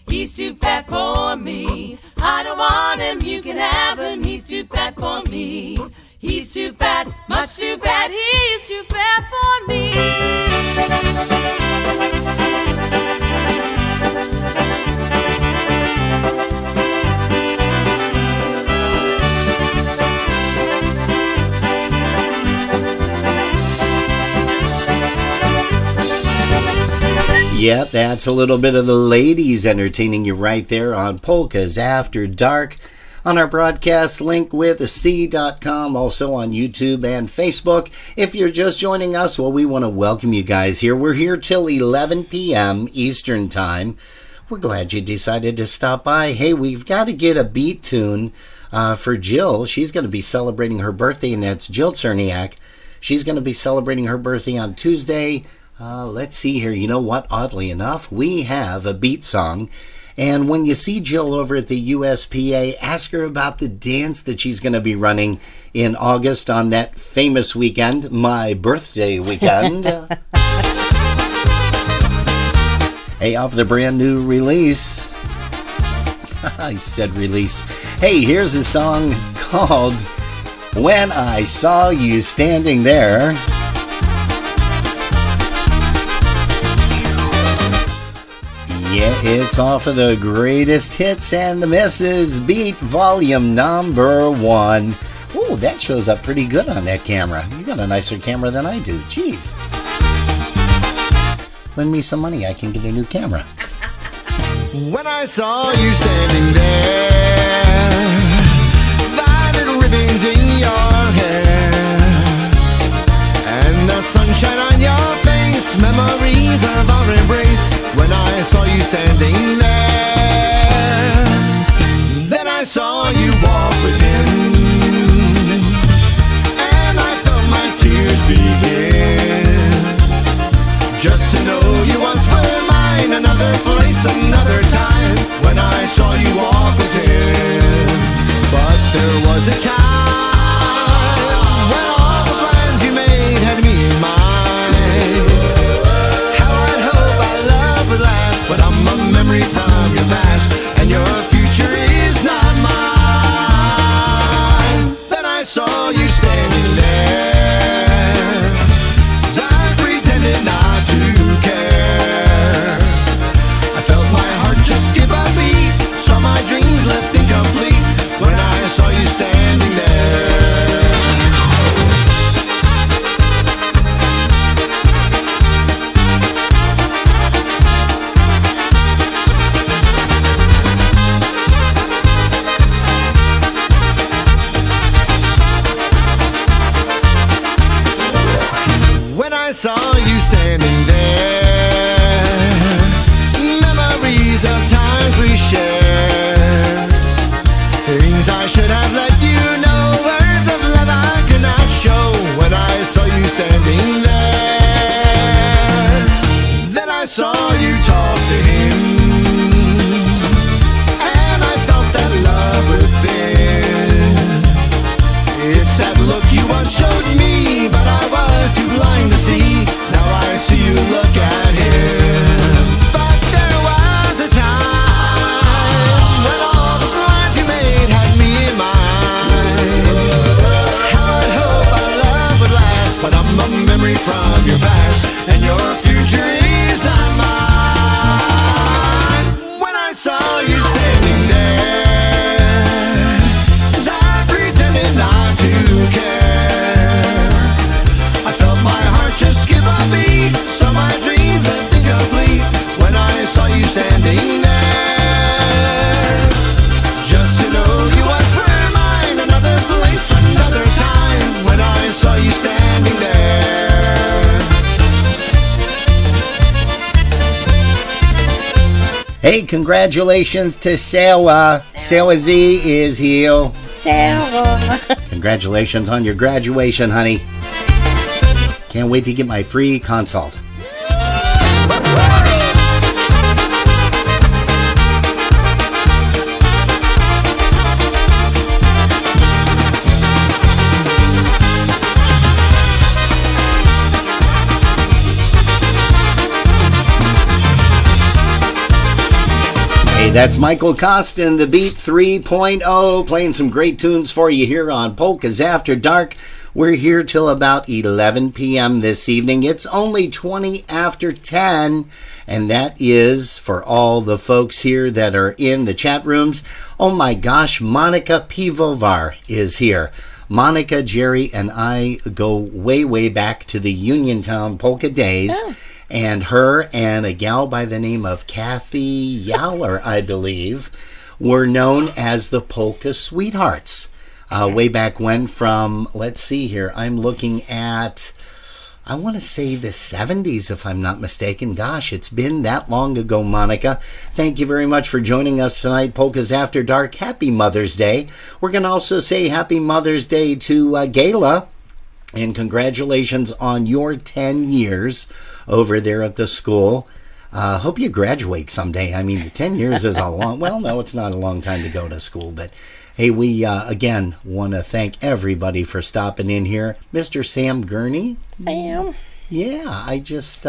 He's too fat for me. I don't want him. you can have him. He's too fat for me. He's too fat, much too fat. He's too fat for me. Yep, that's a little bit of the ladies entertaining you right there on Polkas After Dark on our broadcast link with C.com, also on YouTube and Facebook. If you're just joining us, well, we want to welcome you guys here. We're here till 11 p.m. Eastern Time. We're glad you decided to stop by. Hey, we've got to get a beat tune for Jill. She's going to be celebrating her birthday, and that's Jill Cerniak. She's going to be celebrating her birthday on Tuesday. Let's see here. You know what? Oddly enough, we have a beat song. And when you see Jill over at the USPA, ask her about the dance that she's going to be running in August on that famous weekend, my birthday weekend. Hey, off the brand new release. I said release. Hey, here's a song called When I Saw You Standing There. Yeah, it's off of the greatest hits and the misses beat volume number 1. Oh, that shows up pretty good on that camera. You got a nicer camera than I do. Jeez. Lend me some money, I can get a new camera. When I saw you standing there, violet ribbons in your hair, and the sunshine on your face, memories of our embrace. When I saw you standing there, then I saw you walk with him, and I felt my tears begin. Just to know you once were mine, another place, another time. When I saw you walk with him, but there was a time when all the plans you made had me in mind. How I'd hope our love would last, but I'm a memory from your past, and your future is not mine. Then I saw you standing there, as I pretended not to care. I felt my heart just skip a beat, saw my dreams left incomplete when I saw you standing there. When I saw you standing there, memories of times we shared, things I should have let you know, words of love I could not show. When I saw you standing there, then I saw you talk to him, and I felt that love within. It's that look you once showed me, but I was too blind to see. Now I see you look at him. But there was a time when all the plans you made had me in mind. How I'd hope our love would last, but I'm a memory from your past, and your future is not mine. When I saw you standing there, as I pretended not to care, I felt my heart just skip a beat, saw my dreams left incomplete when I saw you standing there. Just to know you once were mine, another place, another time. When I saw you standing there. Hey, congratulations to Sarah. Sarah Z is here. Sarah. Congratulations on your graduation, honey. Can't wait to get my free consult. Hey, that's Michael Costin, the Beat 3.0, playing some great tunes for you here on Polkas After Dark. We're here till about 11 p.m. this evening. It's only 20 after 10, and that is for all the folks here that are in the chat rooms. Oh my gosh, Monica Pivovar is here. Monica, Jerry, and I go way, way back to the Uniontown Polka days. Oh. And her and a gal by the name of Kathy Yowler, I believe, were known as the Polka Sweethearts. Way back when from, let's see here, I'm looking at, I want to say the 70s, if I'm not mistaken. Gosh, it's been that long ago, Monica. Thank you very much for joining us tonight, Polkas After Dark. Happy Mother's Day. We're going to also say Happy Mother's Day to Gayla, and congratulations on your 10 years over there at the school. Hope you graduate someday. I mean, 10 years is a long, well, no, it's not a long time to go to school, but hey, we, again, want to thank everybody for stopping in here. Mr. Sam Gurney. Sam. Yeah, I just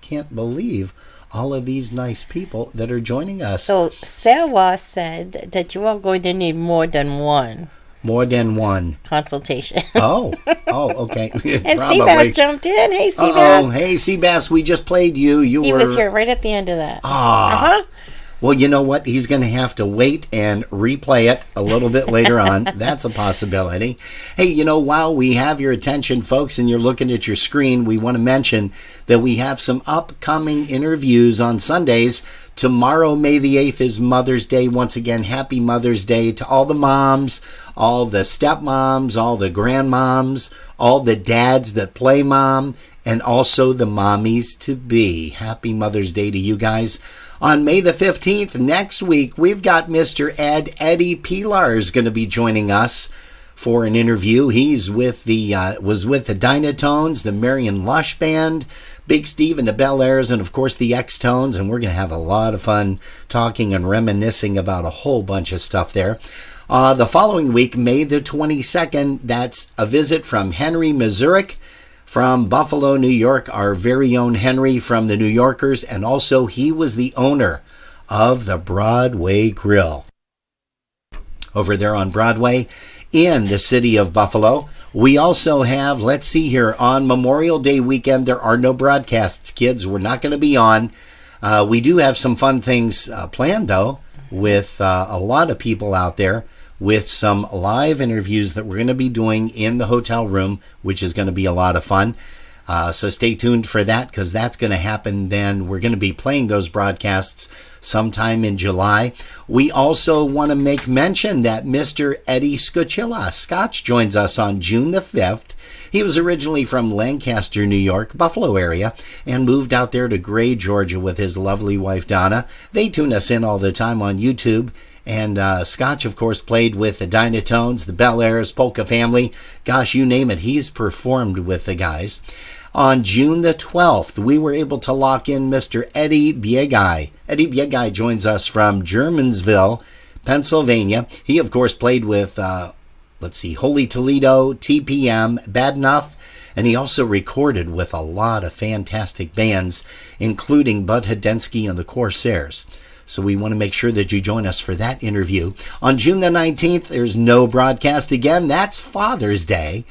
can't believe all of these nice people that are joining us. So, Sarah said that you are going to need more than one. More than one consultation. Oh, okay. And Seabass jumped in. Hey, Seabass. Oh, hey, Seabass. We just played you. He was here right at the end of that. Ah. Well, you know what? He's going to have to wait and replay it a little bit later on. That's a possibility. Hey, you know, while we have your attention, folks, and you're looking at your screen, we want to mention that we have some upcoming interviews on Sundays. Tomorrow, May the 8th, is Mother's Day. Once again, happy Mother's Day to all the moms, all the stepmoms, all the grandmoms, all the dads that play mom, and also the mommies to be. Happy Mother's Day to you guys. On May the 15th, next week, we've got Mr. Eddie Pilar is going to be joining us for an interview. He's with was with the Dynatones, the Marion Lush Band, Big Steve and the Bel Airs, and of course the X-Tones, and we're going to have a lot of fun talking and reminiscing about a whole bunch of stuff there. The following week, May the 22nd, that's a visit from Henry Mazurek from Buffalo, New York, our very own Henry from the New Yorkers, and also he was the owner of the Broadway Grill over there on Broadway in the city of Buffalo. We also have, let's see here, on Memorial Day weekend, there are no broadcasts, kids. We're not going to be on. We do have some fun things planned, though, with a lot of people out there, with some live interviews that we're going to be doing in the hotel room, which is going to be a lot of fun. So stay tuned for that, because that's going to happen then. We're going to be playing those broadcasts sometime in July. We also want to make mention that Mr. Eddie Scotch joins us on June the 5th. He was originally from Lancaster, New York, Buffalo area, and moved out there to Gray, Georgia with his lovely wife, Donna. They tune us in all the time on YouTube. And Scotch, of course, played with the Dynatones, the Bel Airs, Polka Family. Gosh, you name it, he's performed with the guys. On June the 12th, we were able to lock in Mr. Eddie Biegai. Eddie Biegai joins us from Germansville, Pennsylvania. He, of course, played with, Holy Toledo, TPM, Bad Enough, and he also recorded with a lot of fantastic bands, including Bud Hudensky and the Corsairs. So we want to make sure that you join us for that interview. On June the 19th, there's no broadcast again. That's Father's Day.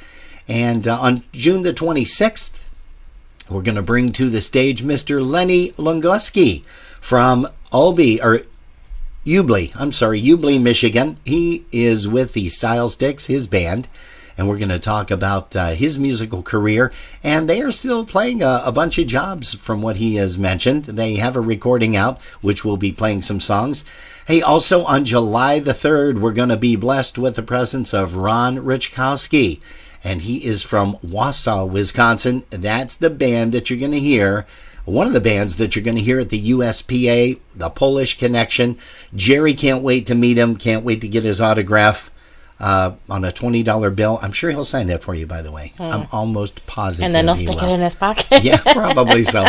And on June the 26th, we're going to bring to the stage Mr. Lenny Lungoski from Ubly, Michigan. He is with the Style Sticks, his band. And we're going to talk about his musical career. And they are still playing a bunch of jobs from what he has mentioned. They have a recording out, which will be playing some songs. Hey, also on July the 3rd, we're going to be blessed with the presence of Ron Richkowski. And he is from Wausau, Wisconsin. That's the band that you're going to hear. One of the bands that you're going to hear at the USPA, the Polish Connection. Jerry can't wait to meet him. Can't wait to get his autograph. On a $20 bill. I'm sure he'll sign that for you, by the way. I'm almost positive. And then he'll stick it in his pocket. Yeah, probably so.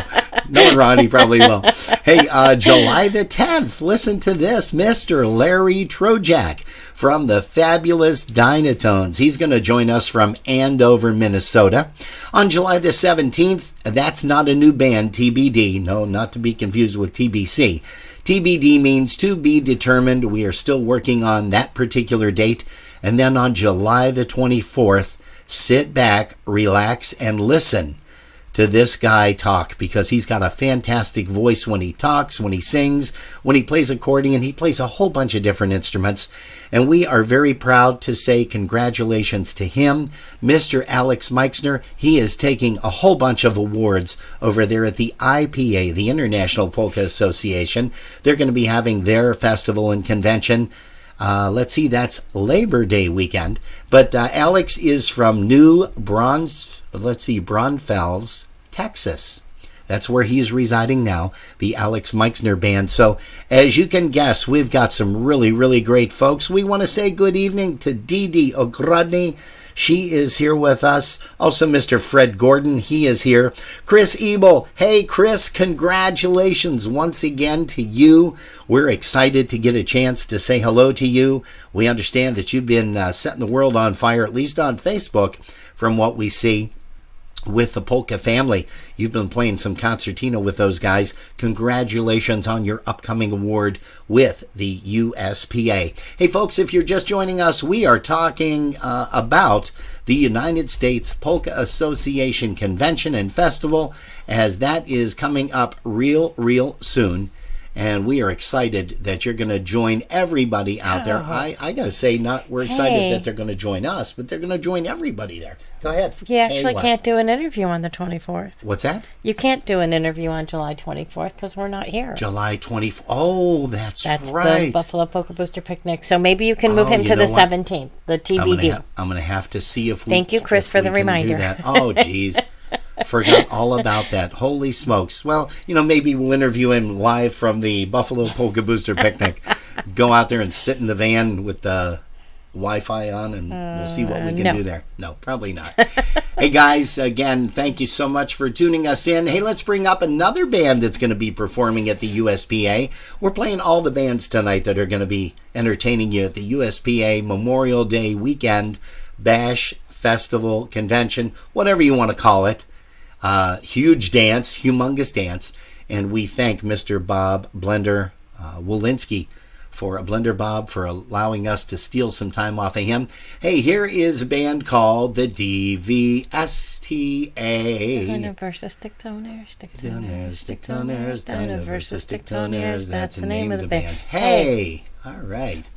Knowing Ron, he probably will. Hey, July the 10th, listen to this. Mr. Larry Trojak from the fabulous Dynatones. He's going to join us from Andover, Minnesota. On July the 17th, that's not a new band, TBD. No, not to be confused with TBC. TBD means to be determined. We are still working on that particular date. And then on July the 24th, sit back, relax, and listen to this guy talk, because he's got a fantastic voice when he talks, when he sings, when he plays accordion. He plays a whole bunch of different instruments, and we are very proud to say congratulations to him, Mr. Alex Meixner. He is taking a whole bunch of awards over there at the IPA, the International Polka Association. They're going to be having their festival and convention. Let's see, that's Labor Day weekend. But Alex is from Braunfels, Texas. That's where he's residing now, the Alex Meixner Band. So, as you can guess, we've got some really, really great folks. We want to say good evening to Didi Ogrodny. She is here with us. Also, Mr. Fred Gordon, he is here. Chris Ebel. Hey, Chris, congratulations once again to you. We're excited to get a chance to say hello to you. We understand that you've been setting the world on fire, at least on Facebook, from what we see with the Polka family. You've been playing some concertina with those guys. Congratulations on your upcoming award with the USPA. Hey folks, if you're just joining us, we are talking about the United States Polka Association Convention and Festival, as that is coming up real soon. And we are excited that you're going to join everybody out there. I got to say, we're excited that they're going to join us, but they're going to join everybody there. Go ahead. You actually can't do an interview on the 24th. What's that? You can't do an interview on July 24th because we're not here. July 24th. Oh, that's right. That's the Buffalo Polka Booster Picnic. So maybe you can move him to the 17th, the TBD. I'm going to have to see if we Thank you, Chris, for the reminder. Do that. Oh, geez. Forgot all about that. Holy smokes. Well, maybe we'll interview him live from the Buffalo Polka Booster Picnic. Go out there and sit in the van with the Wi-Fi on, and we'll see what we can do there. No, probably not. Hey, guys, again, thank you so much for tuning us in. Hey, let's bring up another band that's going to be performing at the USPA. We're playing all the bands tonight that are going to be entertaining you at the USPA Memorial Day weekend bash, festival, convention, whatever you want to call it. Huge dance, humongous dance, and we thank Mr. Bob Blender Wolinski for allowing us to steal some time off of him. Hey, here is a band called the DVSTA. Donna versus Stick Toners, Stick Toners, Donna versus Stick Toners. That's the name of the band. Hey, all right.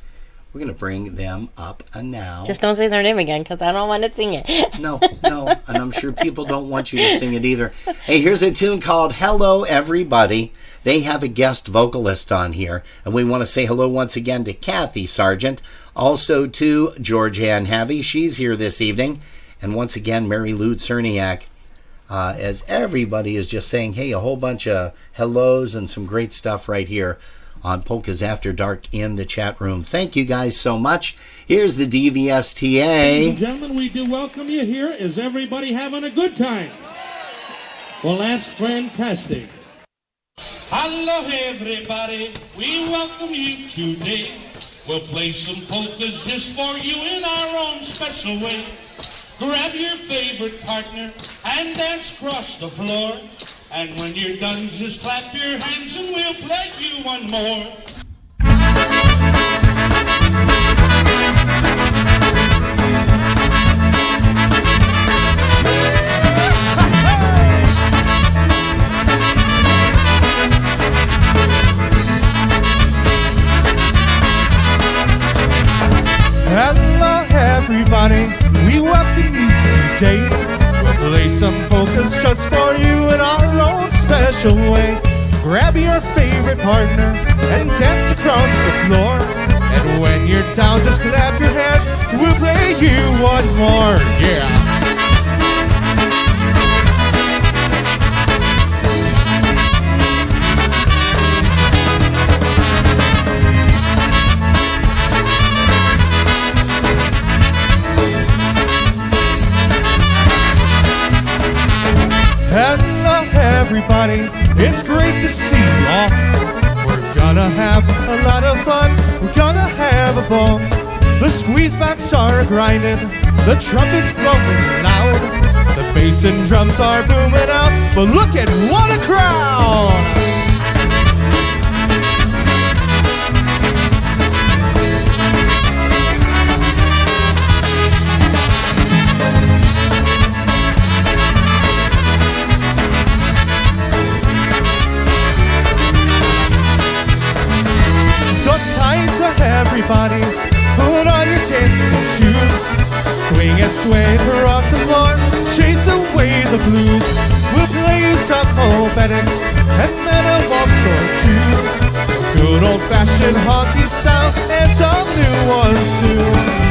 We're going to bring them up now. Just don't say their name again, because I don't want to sing it. No, and I'm sure people don't want you to sing it either. Hey, here's a tune called Hello Everybody. They have a guest vocalist on here, and we want to say hello once again to Kathy Sargent, also to Georgianne Havey. She's here this evening, and once again, Mary Lou Cerniak, as everybody is just saying, hey, a whole bunch of hellos and some great stuff right here on Polkas After Dark in the chat room. Thank you guys so much. Here's the DVSTA. Ladies and gentlemen, we do welcome you here. Is everybody having a good time? Well, that's fantastic. Hello, everybody. We welcome you today. We'll play some polkas just for you in our own special way. Grab your favorite partner and dance across the floor. And when you're done, just clap your hands and we'll play you one more. Hello everybody, we welcome you today. We'll play some polkas just for you in our own special way. Grab your favorite partner and dance across the floor. And when you're down, just clap your hands, we'll play you one more, yeah. Hello everybody, it's great to see you all. We're gonna have a lot of fun, we're gonna have a ball. The squeeze backs are grinding, the trumpets blowing loud. The bass and drums are booming out, but look at what a crowd! everybody, put on your dancing shoes. Swing and sway across the floor, chase away the blues. We'll play you some obedience and then a waltz or two. Good old-fashioned honky style and some new ones too.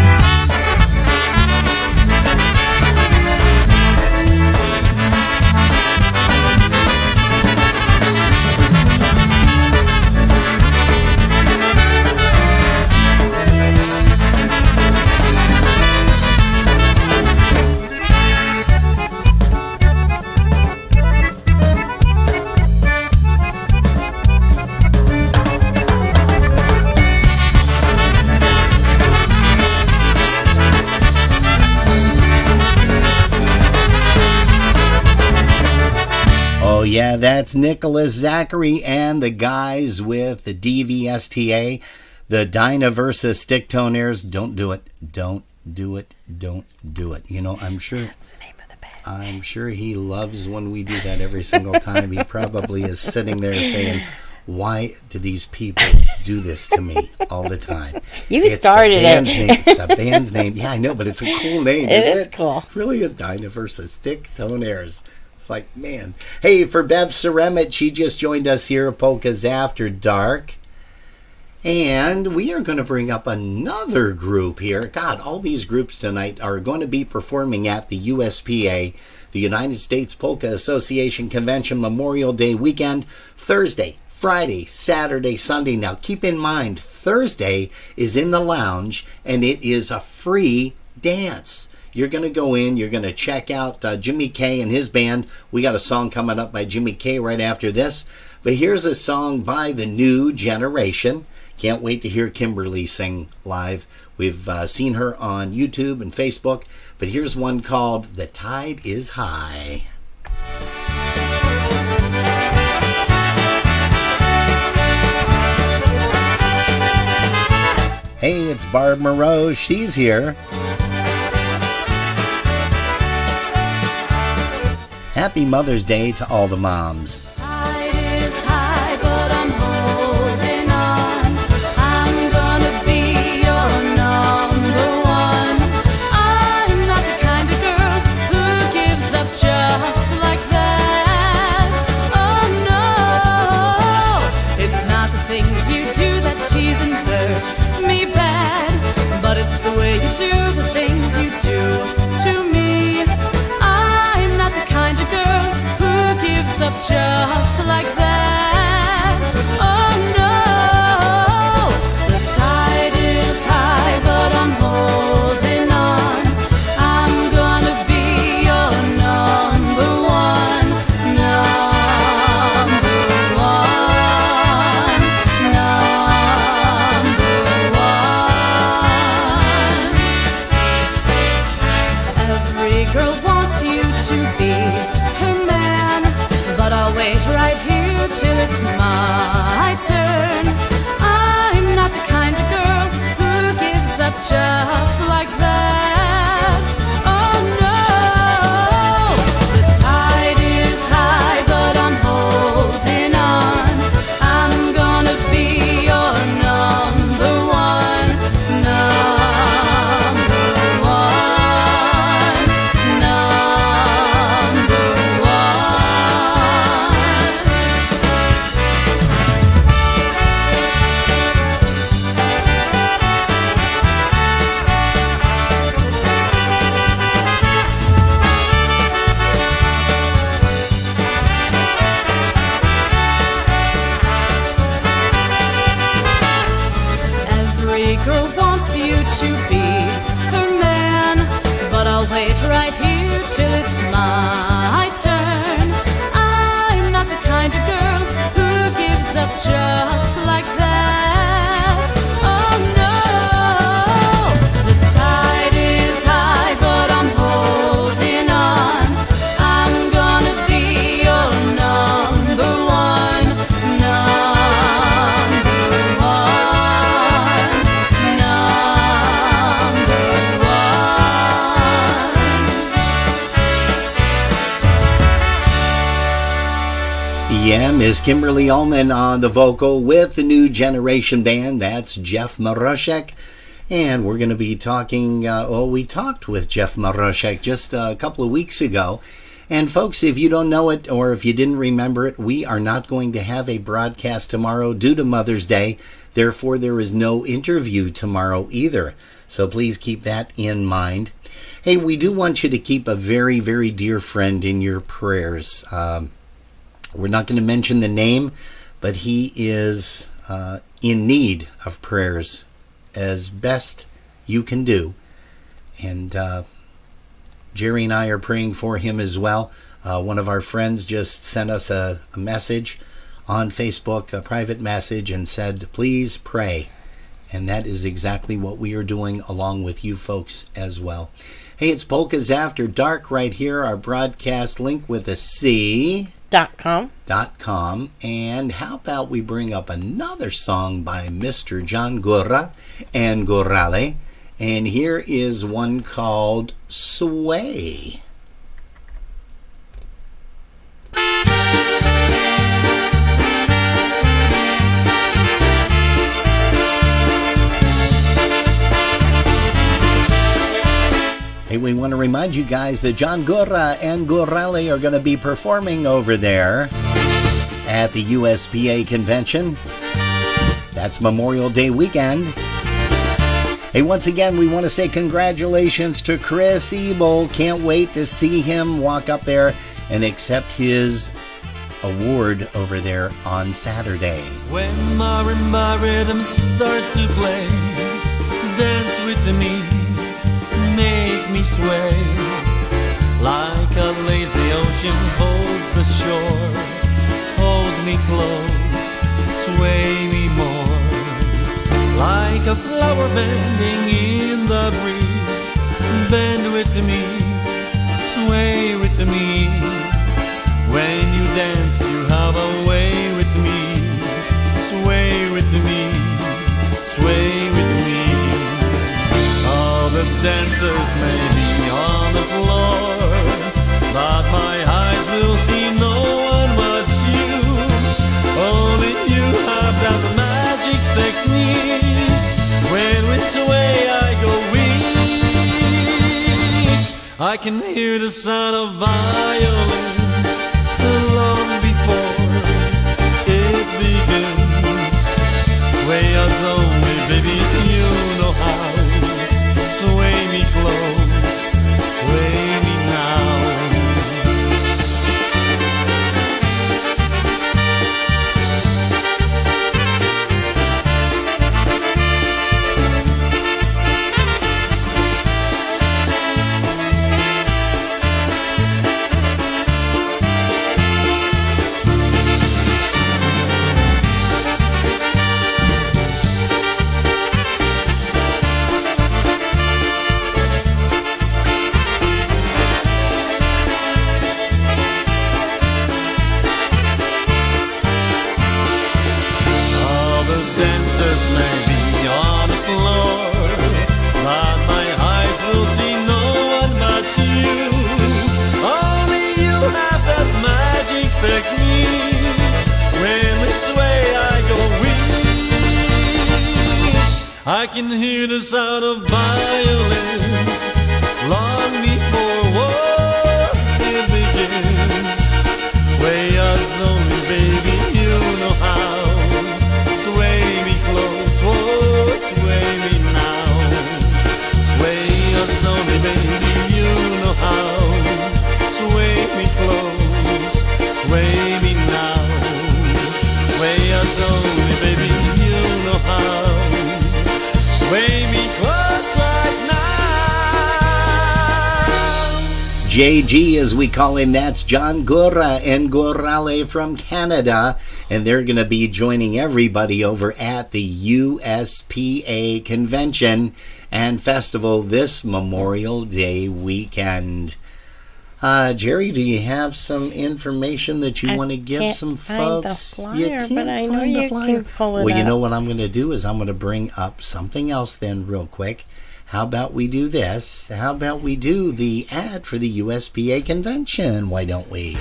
Yeah, that's Nicholas Zachary and the guys with the DVSTA, the Dinah versus Stick Tonaires. Don't do it. Don't do it. Don't do it. You know, I'm sure. That's the name of the band. I'm sure he loves when we do that every single time. He probably is sitting there saying, why do these people do this to me all the time? You started it. The band's name. Yeah, I know, but it's a cool name, isn't it? It is cool. It really is Dinah versus Stick Tonaires. It's like, man. Hey, for Bev Ceremit, she just joined us here at Polkas After Dark. And we are going to bring up another group here. God, all these groups tonight are going to be performing at the USPA, the United States Polka Association Convention Memorial Day weekend, Thursday, Friday, Saturday, Sunday. Now, keep in mind, Thursday is in the lounge, and it is a free dance. You're going to go in, you're going to check out Jimmy K and his band. We got a song coming up by Jimmy K right after this. But here's a song by the New Generation. Can't wait to hear Kimberly sing live. We've seen her on YouTube and Facebook. But here's one called The Tide is High. Hey, it's Barb Moreau. She's here. Happy Mother's Day to all the moms. Tide is high, but I'm holding on. I'm gonna be your number one. I'm not the kind of girl who gives up just like that. Oh no, it's not the things you do that tease and hurt me bad, but it's the way you do the things you do to me. Up just like that. Oh no, the tide is high, but I'm holding on. I'm gonna be your number one, number one, number one. Every girl wants you to be her man, but I'll wait right here till it's my turn. I'm not the kind of girl who gives up just like that. Oh no, the tide is high, but I'm holding on. I'm gonna be your number one, number one, number one. Every girl wants you to be her man, but I'll wait right here till it's my turn. I'm not the kind of girl who gives up just like that. Oh no, the tide is high, but I'm holding on. I'm gonna be your number one, number one, number one. Yeah, Miss Kimberly Ullman on the vocal with the New Generation Band. That's Jeff Maroshek. And we're going to be talking, we talked with Jeff Maroshek just a couple of weeks ago. And folks, if you don't know it or if you didn't remember it, we are not going to have a broadcast tomorrow due to Mother's Day. Therefore, there is no interview tomorrow either. So please keep that in mind. Hey, we do want you to keep a very, very dear friend in your prayers. We're not going to mention the name, but he is in need of prayers as best you can do. And Jerry and I are praying for him as well. One of our friends just sent us a message on Facebook, a private message, and said, please pray. And that is exactly what we are doing along with you folks as well. Hey, it's Polkas After Dark right here, our broadcast link with a C. .com. And how about we bring up another song by Mr. John Gora and Gorale. And here is one called Sway. Hey, we want to remind you guys that John Gora and Gorale are going to be performing over there at the USPA convention. That's Memorial Day weekend. Hey, once again, we want to say congratulations to Chris Ebel. Can't wait to see him walk up there and accept his award over there on Saturday. When my rhythm starts to play, dance with me, make me sway. Like a lazy ocean holds the shore, hold me close, sway me more. Like a flower bending in the breeze, bend with me, sway with me. When you dance, you have a way with me, sway with me, sway with me. All the dancers may be on the floor, but my eyes will see no one but you. Only you have that magic technique. When we sway, I go weak. I can hear the sound of violin long before it begins. Sway us only, baby, you know how. Sway me close, sway me now. I can hear the sound of violins long before war it begins. Sway us only, baby, you know how. Sway me close, oh, sway me now. Sway us only, baby, you know how. Sway me close, sway me now. Sway us only, baby, you know how. Sway me close right now. JG, as we call him, that's John Gora and Gorale from Canada. And they're going to be joining everybody over at the USPA Convention and Festival this Memorial Day weekend. Jerry, do you have some information that you want to give some folks? You can't find the flyer, but I know you can pull it up. Well, you know what I'm going to do is I'm going to bring up something else then real quick. How about we do this? How about we do the ad for the USPA convention? Why don't we?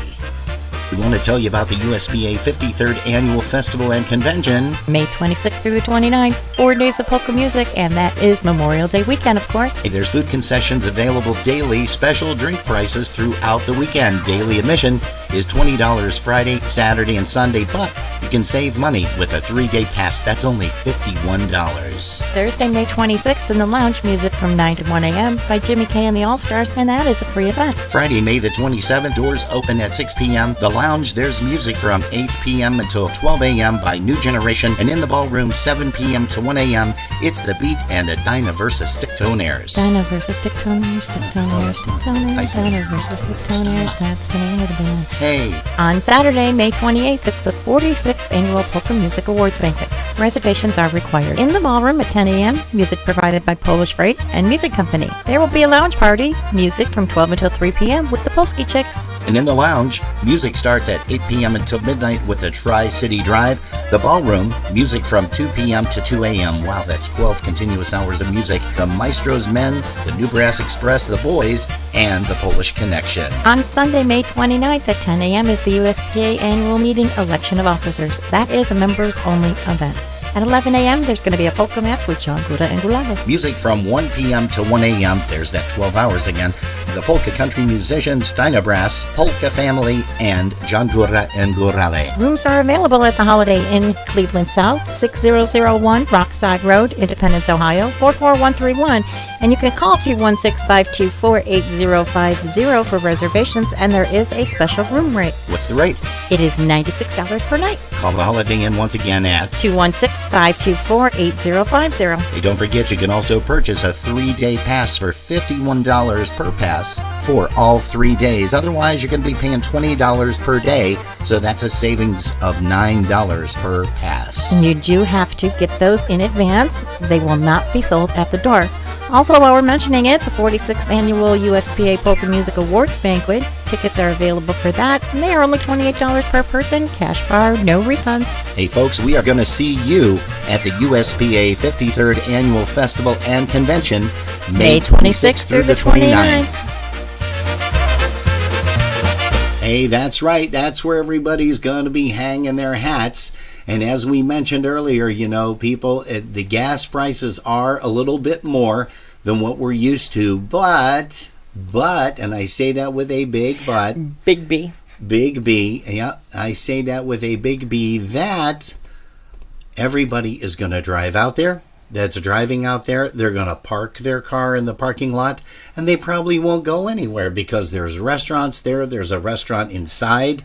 We want to tell you about the USPA 53rd Annual Festival and Convention. May 26th through the 29th, 4 days of polka music, and that is Memorial Day weekend, of course. Hey, there's food concessions available daily, special drink prices throughout the weekend. Daily admission is $20 Friday, Saturday, and Sunday, but you can save money with a 3-day pass. That's only $51. Thursday, May 26th in the Lounge, music from 9 to 1 a.m. by Jimmy K and the All-Stars, and that is a free event. Friday, May the 27th, doors open at 6 p.m. The Lounge, there's music from 8 p.m. until 12 a.m. by New Generation, and in the Ballroom, 7 p.m. to 1 a.m., it's The Beat and the Dinah vs. Sticktonaires. Dinah vs. Sticktonaires, Sticktonaires, Sticktonaires, Dinah vs. Sticktonaires, that's the name of the band. Hey. On Saturday, May 28th, it's the 46th Annual Polka Music Awards Banquet. Reservations are required. In the Ballroom at 10 a.m., music provided by Polish Freight and Music Company. There will be a lounge party, music from 12 until 3 p.m. with the Polski Chicks. And in the Lounge, music starts at 8 p.m. until midnight with the Tri-City Drive. The Ballroom, music from 2 p.m. to 2 a.m. Wow, that's 12 continuous hours of music. The Maestro's Men, the New Brass Express, the Boys, and the Polish Connection. On Sunday, May 29th at 10 a.m. is the USPA Annual Meeting Election of Officers. That is a members-only event. At 11 a.m., there's going to be a polka mass with John Gura and Gulale. Music from 1 p.m. to 1 a.m. There's that 12 hours again. The polka country musicians, Dinah Brass, Polka Family, and John Gura and Gurale. Rooms are available at the Holiday Inn, Cleveland South, 6001 Rockside Road, Independence, Ohio, 44131. And you can call 216-524-8050 for reservations, and there is a special room rate. What's the rate? It is $96 per night. Call the Holiday Inn once again at 216-524-8050. Hey, don't forget, you can also purchase a 3-day pass for $51 per pass for all 3 days. Otherwise, you're going to be paying $20 per day, so that's a savings of $9 per pass. And you do have to get those in advance. They will not be sold at the door. Also, while we're mentioning it, the 46th Annual USPA Polka Music Awards Banquet. Tickets are available for that, and they are only $28 per person. Cash bar, no refunds. Hey folks, we are going to see you at the USPA 53rd Annual Festival and Convention, May 26th through the 29th. Hey, that's right. That's where everybody's going to be hanging their hats. And as we mentioned earlier, you know, people, the gas prices are a little bit more than what we're used to. But, and I say that with a big but. Big B. Big B. Yeah, I say that with a big B, that everybody is going to drive out there. That's driving out there. They're going to park their car in the parking lot, and they probably won't go anywhere because there's restaurants there. There's a restaurant inside.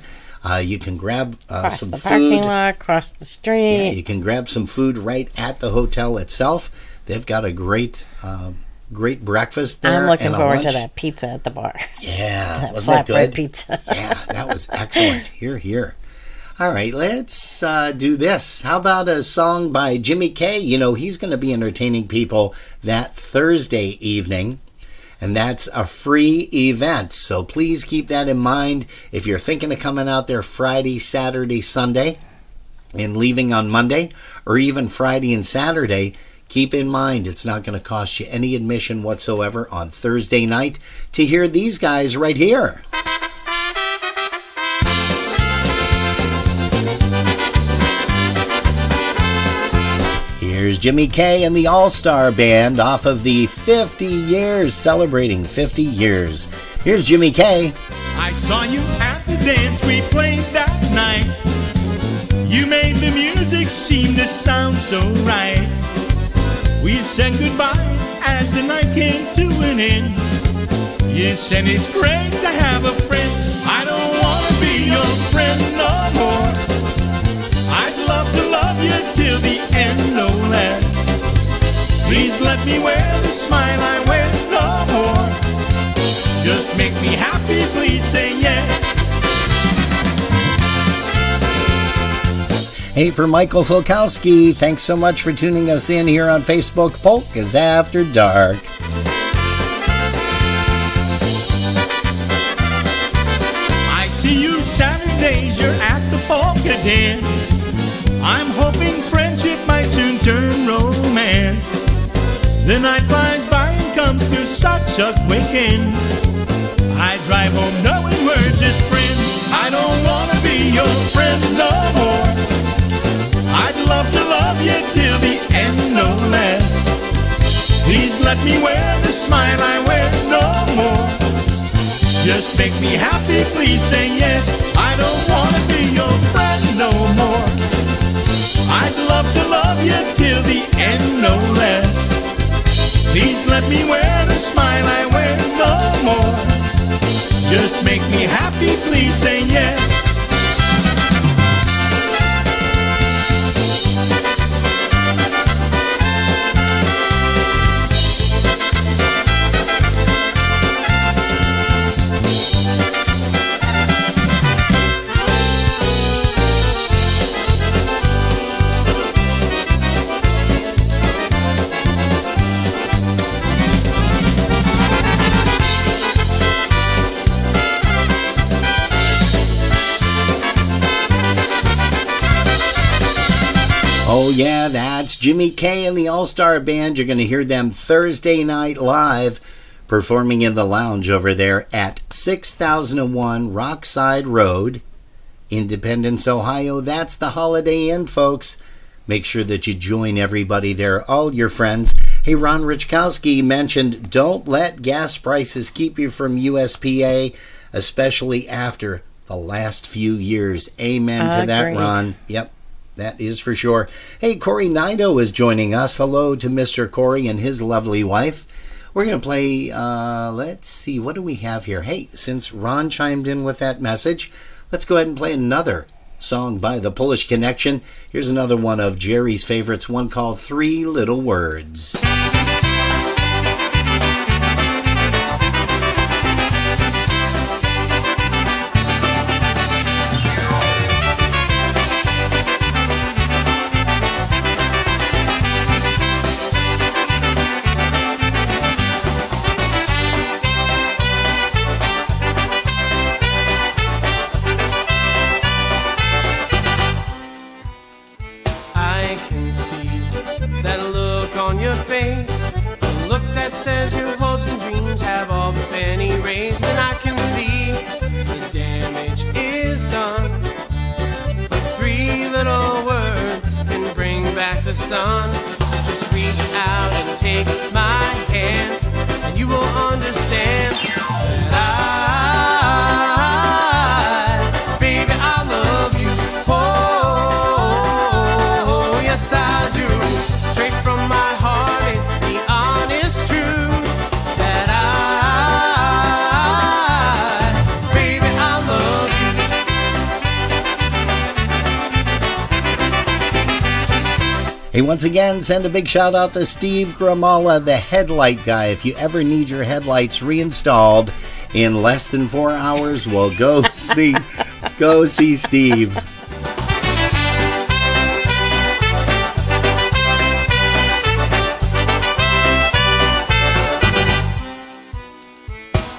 You can grab some the food. Parking lot, across the street. Yeah, you can grab some food right at the hotel itself. They've got a great breakfast there. I'm looking and a forward to lunch. that pizza at the bar. Yeah, that wasn't that flatbread good? pizza. Yeah, that was excellent. Here. All right, let's do this. How about a song by Jimmy K? You know, he's going to be entertaining people that Thursday evening. And that's a free event, so please keep that in mind. If you're thinking of coming out there Friday, Saturday, Sunday, and leaving on Monday, or even Friday and Saturday, keep in mind it's not going to cost you any admission whatsoever on Thursday night to hear these guys right here. Here's Jimmy K and the All-Star Band off of the 50 years, celebrating 50 years. Here's Jimmy K. I saw you at the dance we played that night. You made the music seem to sound so right. We said goodbye as the night came to an end. You said it's great to have a friend. I don't want to be your friend no more. I'd love to love you till the end, no less. Please let me wear the smile I wear no more. Just make me happy, please say yes. Hey, for Michael Filkowski, thanks so much for tuning us in here on Facebook, Polkas After Dark. I see you Saturdays, you're at the polka dance. I'm hoping friendship might soon turn romance. The night flies by and comes to such a quick end. I drive home knowing we're just friends. I don't wanna be your friend no more. I'd love to love you till the end, no less. Please let me wear the smile I wear no more. Just make me happy, please say yes. I don't wanna be your friend no more. I'd love to love you till the end, no less. Please let me wear the smile I wear no more. Just make me happy, please say yes. Oh yeah, that's Jimmy K and the All-Star Band. You're going to hear them Thursday night live performing in the lounge over there at 6001 Rockside Road, Independence, Ohio. That's the Holiday Inn, folks. Make sure that you join everybody there, all your friends. Hey, Ron Richkowski mentioned don't let gas prices keep you from USPA, especially after the last few years. Amen to that, Ron. Yep. That is for sure. Hey, Corey Nido is joining us. Hello to Mr. Corey and his lovely wife. We're going to play, let's see, what do we have here? Hey, since Ron chimed in with that message, let's go ahead and play another song by the Polish Connection. Here's another one of Jerry's favorites, one called 3 Little Words. Says your hopes and dreams have all been erased, and I can see the damage is done. But 3 little words can bring back the sun. So just reach out and take my hand, and you will understand that baby, I love you. Oh, yes I do. Straight from my heart, it's the honest truth. Hey, once again, send a big shout out to Steve Gramala, the headlight guy. If you ever need your headlights reinstalled in less than 4 hours, well, go see Steve.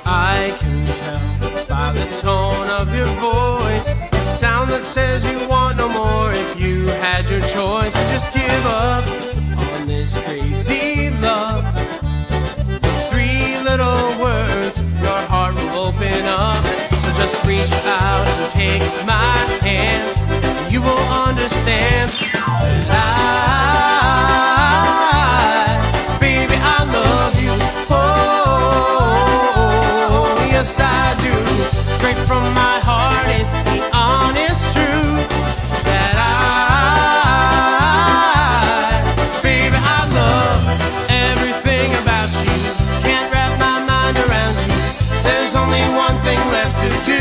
I can tell by the tone of your voice, the sound that says you want no more. If you had your choice, just give up on this crazy love. With 3 little words, your heart will open up. So just reach out and take my hand, and you will understand that baby, I love you. Oh, yes I do. Straight from my heart, it's the honest truth that baby, I love everything about you. Can't wrap my mind around you. There's only one thing left to do.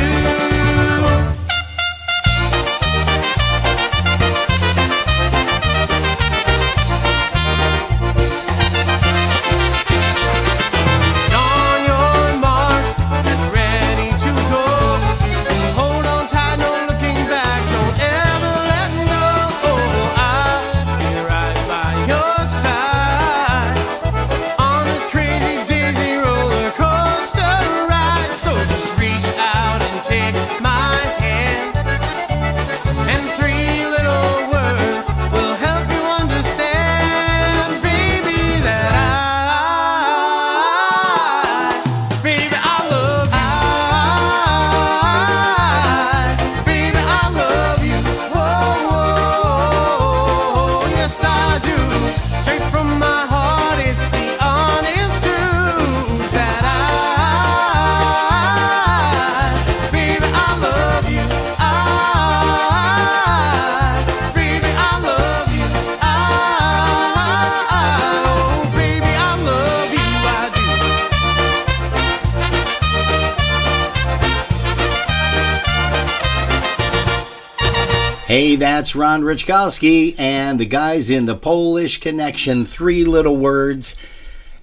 Hey, that's Ron Richkowski and the guys in the Polish Connection, 3 little words.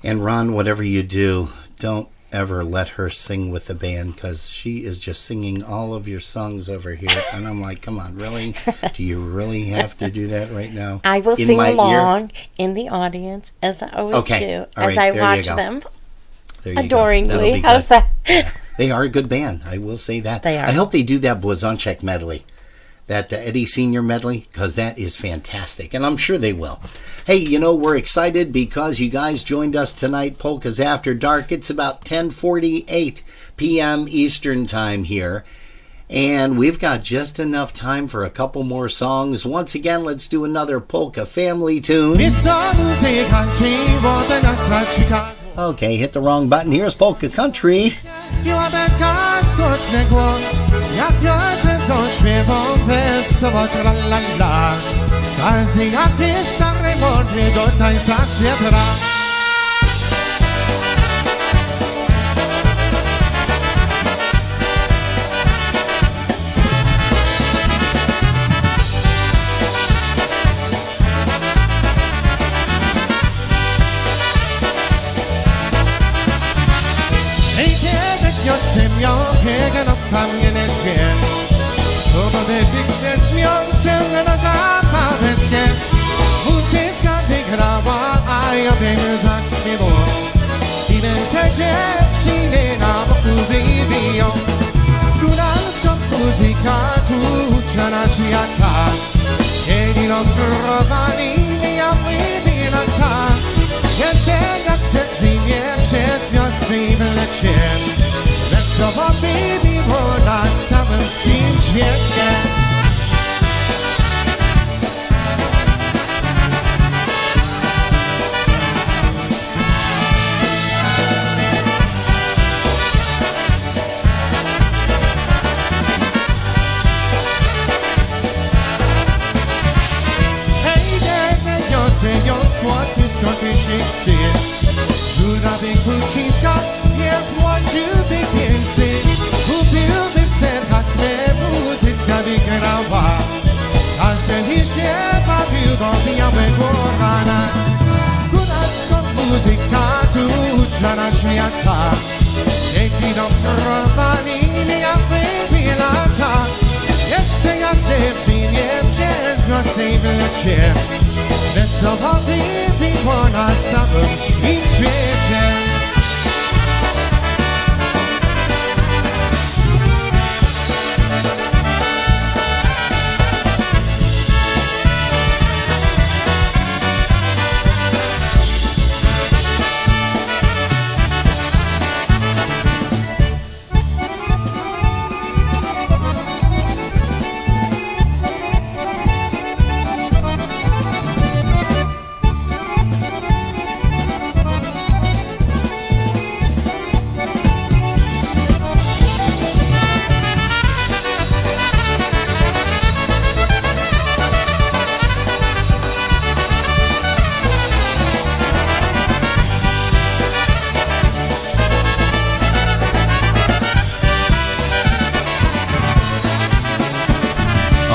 And Ron, whatever you do, don't ever let her sing with the band, because she is just singing all of your songs over here. And I'm like, come on, really? Do you really have to do that right now? I will sing along in the audience, as I always do, as I watch them adoringly. How's that? They are a good band, I will say that. They are. I hope they do that Blazonczyk medley, that Eddie Senior medley, because that is fantastic, and I'm sure they will. Hey, you know, we're excited because you guys joined us tonight, Polkas After Dark. It's about 10:48 p.m. Eastern Time here, and we've got just enough time for a couple more songs. Once again, let's do another polka family tune. Okay, hit the wrong button. Here's Polka Country. na samym świecie. Słodki skąd syn żurawych uciska jest młodszy więcej kupiłby cerka swe muzycka wygrała każdy się bawił do białego rana góracką muzyka tu uczana świata dzięki doktorowani jakby lata jeszcze jak dziewczynie przez noc i w lecie wesoło wybiło na samym świecie.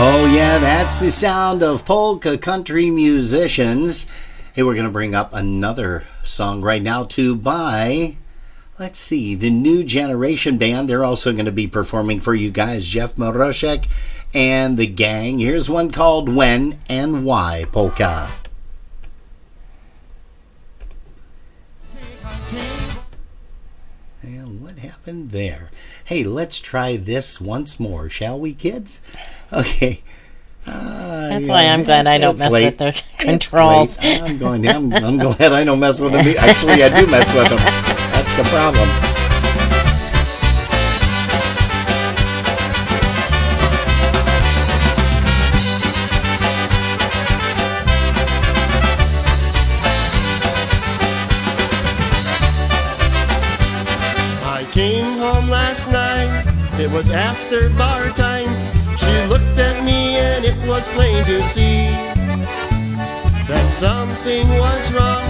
Oh yeah, that's the sound of polka country musicians. Hey, we're going to bring up another song right now too by, let's see, the New Generation Band. They're also going to be performing for you guys, Jeff Moroshek and the gang. Here's one called When and Why Polka. And what happened there? Hey, let's try this once more, shall we, kids? Okay. That's why I'm glad I don't mess with their controls. I'm glad I don't mess with them. Actually, I do mess with them. That's the problem. I came home last night. It was after bar time. She looked at me and it was plain to see that something was wrong,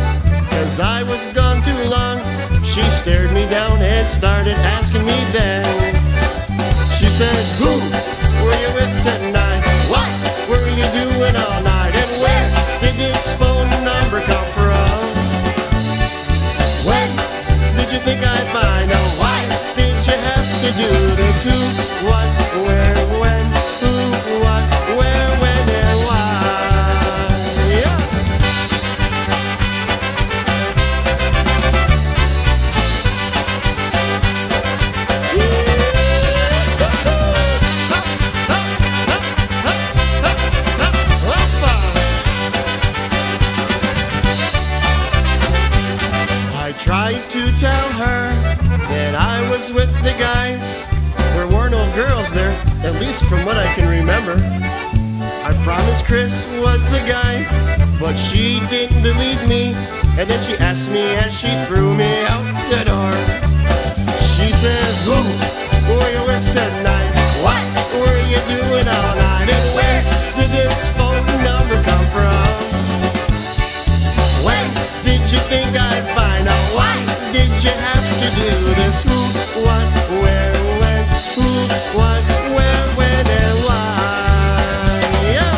'cause I was gone too long. She stared me down and started asking me then. She said, who were you with tonight? What? Who, what, where, when, who, what, where, when, and why. Yeah. I tried to tell her that I was with the guys. There were no girls there, at least from what I can remember. I promised Chris was the guy, but she didn't believe me. And then she asked me as she threw me out the door. She said, who were you with tonight? What were you doing all night? And where did this phone number come from? When did you think I'd find out? Why did you have to do this? Who, what, where, when? Who, what, where, when, and why? Yeah.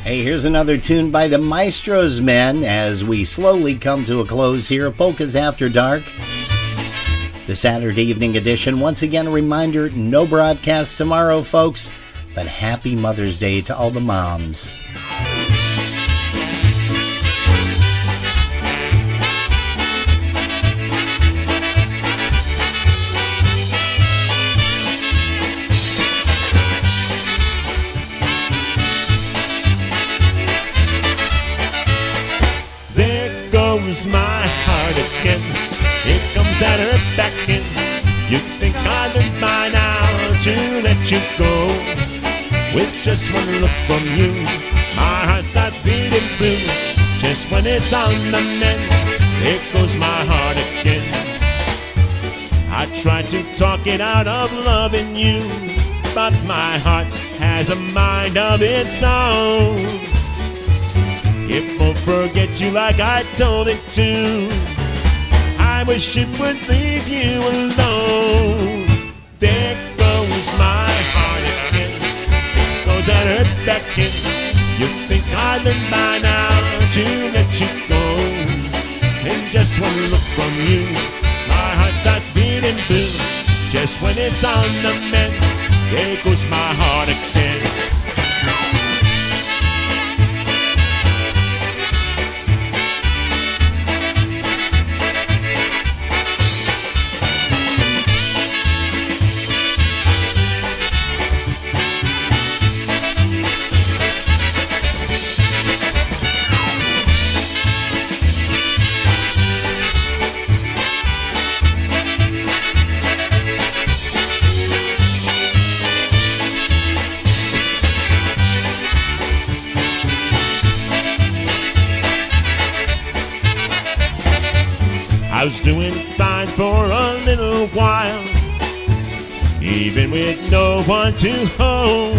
Hey, here's another tune by the Maestro's Men as we slowly come to a close here. Polkas After Dark, the Saturday evening edition. Once again, a reminder, no broadcast tomorrow, folks, but happy Mother's Day to all the moms. My heart again, it comes at her back in. You think I learned by now to let you go. With just one look from you, my heart starts beating blue. Just when it's on the mend, there goes my heart again. I tried to talk it out of loving you, but my heart has a mind of its own. It won't forget you like I told it to. I wish it would leave you alone. There goes my heart again. It goes at her back in. You think I learned by now to let you go. And just one look from you, my heart starts beating blue. Just when it's on the mend, there goes my heart again. I was doing fine for a little while, even with no one to hold.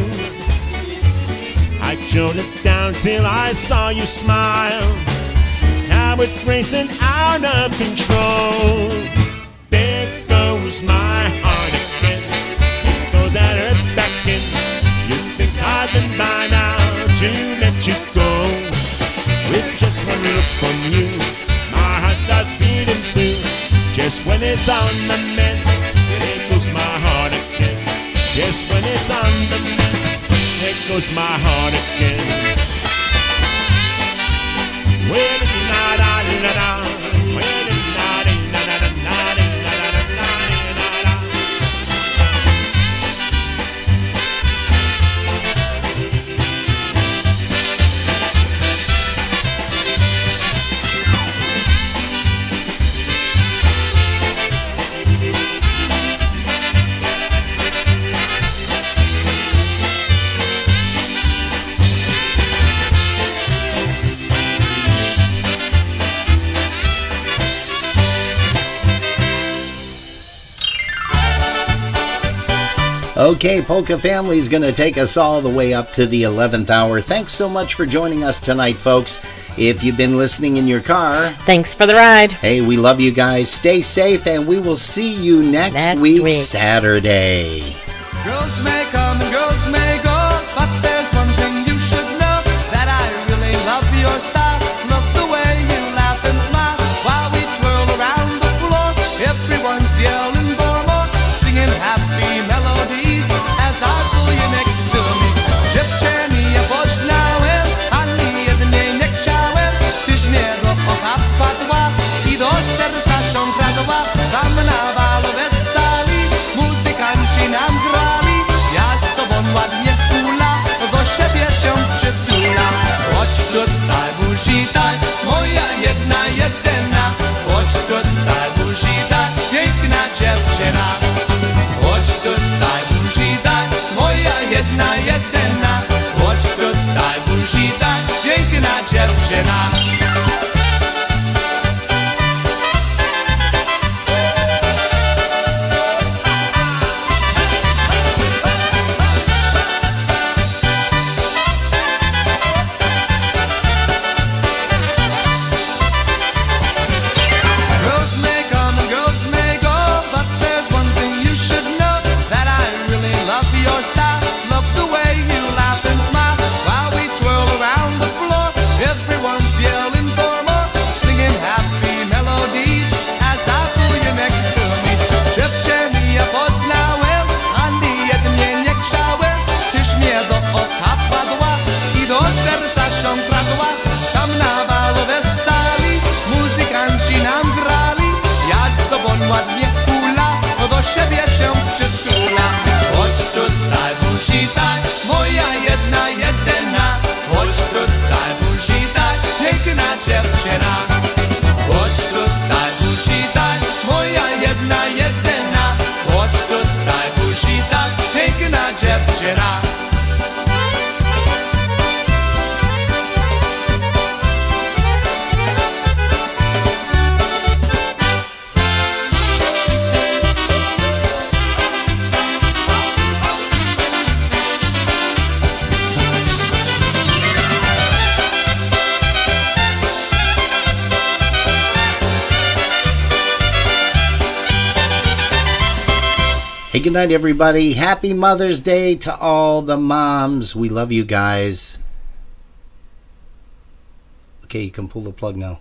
I showed it down till I saw you smile. Now it's racing out of control. There goes my heart again. It goes at her back in. You think I've been by now to let you go. With just one look from you, my heart starts beating blue. Just when it's on the mend, there goes my heart again. Just when it's on the mend, there goes my heart again. When it's not on the down, when it's not in the Okay, Polka Family is going to take us all the way up to the 11th hour. Thanks so much for joining us tonight, folks. If you've been listening in your car, thanks for the ride. Hey, we love you guys. Stay safe, and we will see you next week, Saturday. Girls may come and girls may go, but there's one thing you should know, that I really love your style. Love the way you laugh and smile while we twirl around the floor. Everyone's yelling for more, singing happy melodies as I pull you next to me. Dziewczenie poznałem, ani jednej nie chciałem, tyś mnie do oka wpadła i do serca się kradła. Tam na balu weseli muzykanci nam grali, ja z tobą ładnie hula, do siebie się przytula. Chodź tutaj buzitaj, moja jedna jedyna, chodź tutaj buzitaj, piękna dziewczyna. Chodź tutaj buzitaj, moja jedna jedyna, chodź tutaj buzitaj, piękna dziewczyna. Girls may come and girls may go, but there's one thing you should know, that I really love your style. Love the way you laugh and smile while we twirl around the floor. Everyone's yelling for more, singing happy melodies as I pull you next to me. Dziewczenia poznałem, ani jednej nie chciałem, tyś mnie do oka wpadła i do serca się kradła. Tam na balu weseli muzykanci nam grali, ja z tobą ładnie hula, do siebie się przytula. Chodź tutaj buzitaj, moja jedna jedyna, chodź tutaj buzitaj, piękna dziewczyna. Chodź tutaj buzitaj, moja jedna jedyna, chodź tutaj buzitaj, piękna dziewczyna. Hey, good night, everybody. Happy Mother's Day to all the moms. We love you guys. Okay, you can pull the plug now.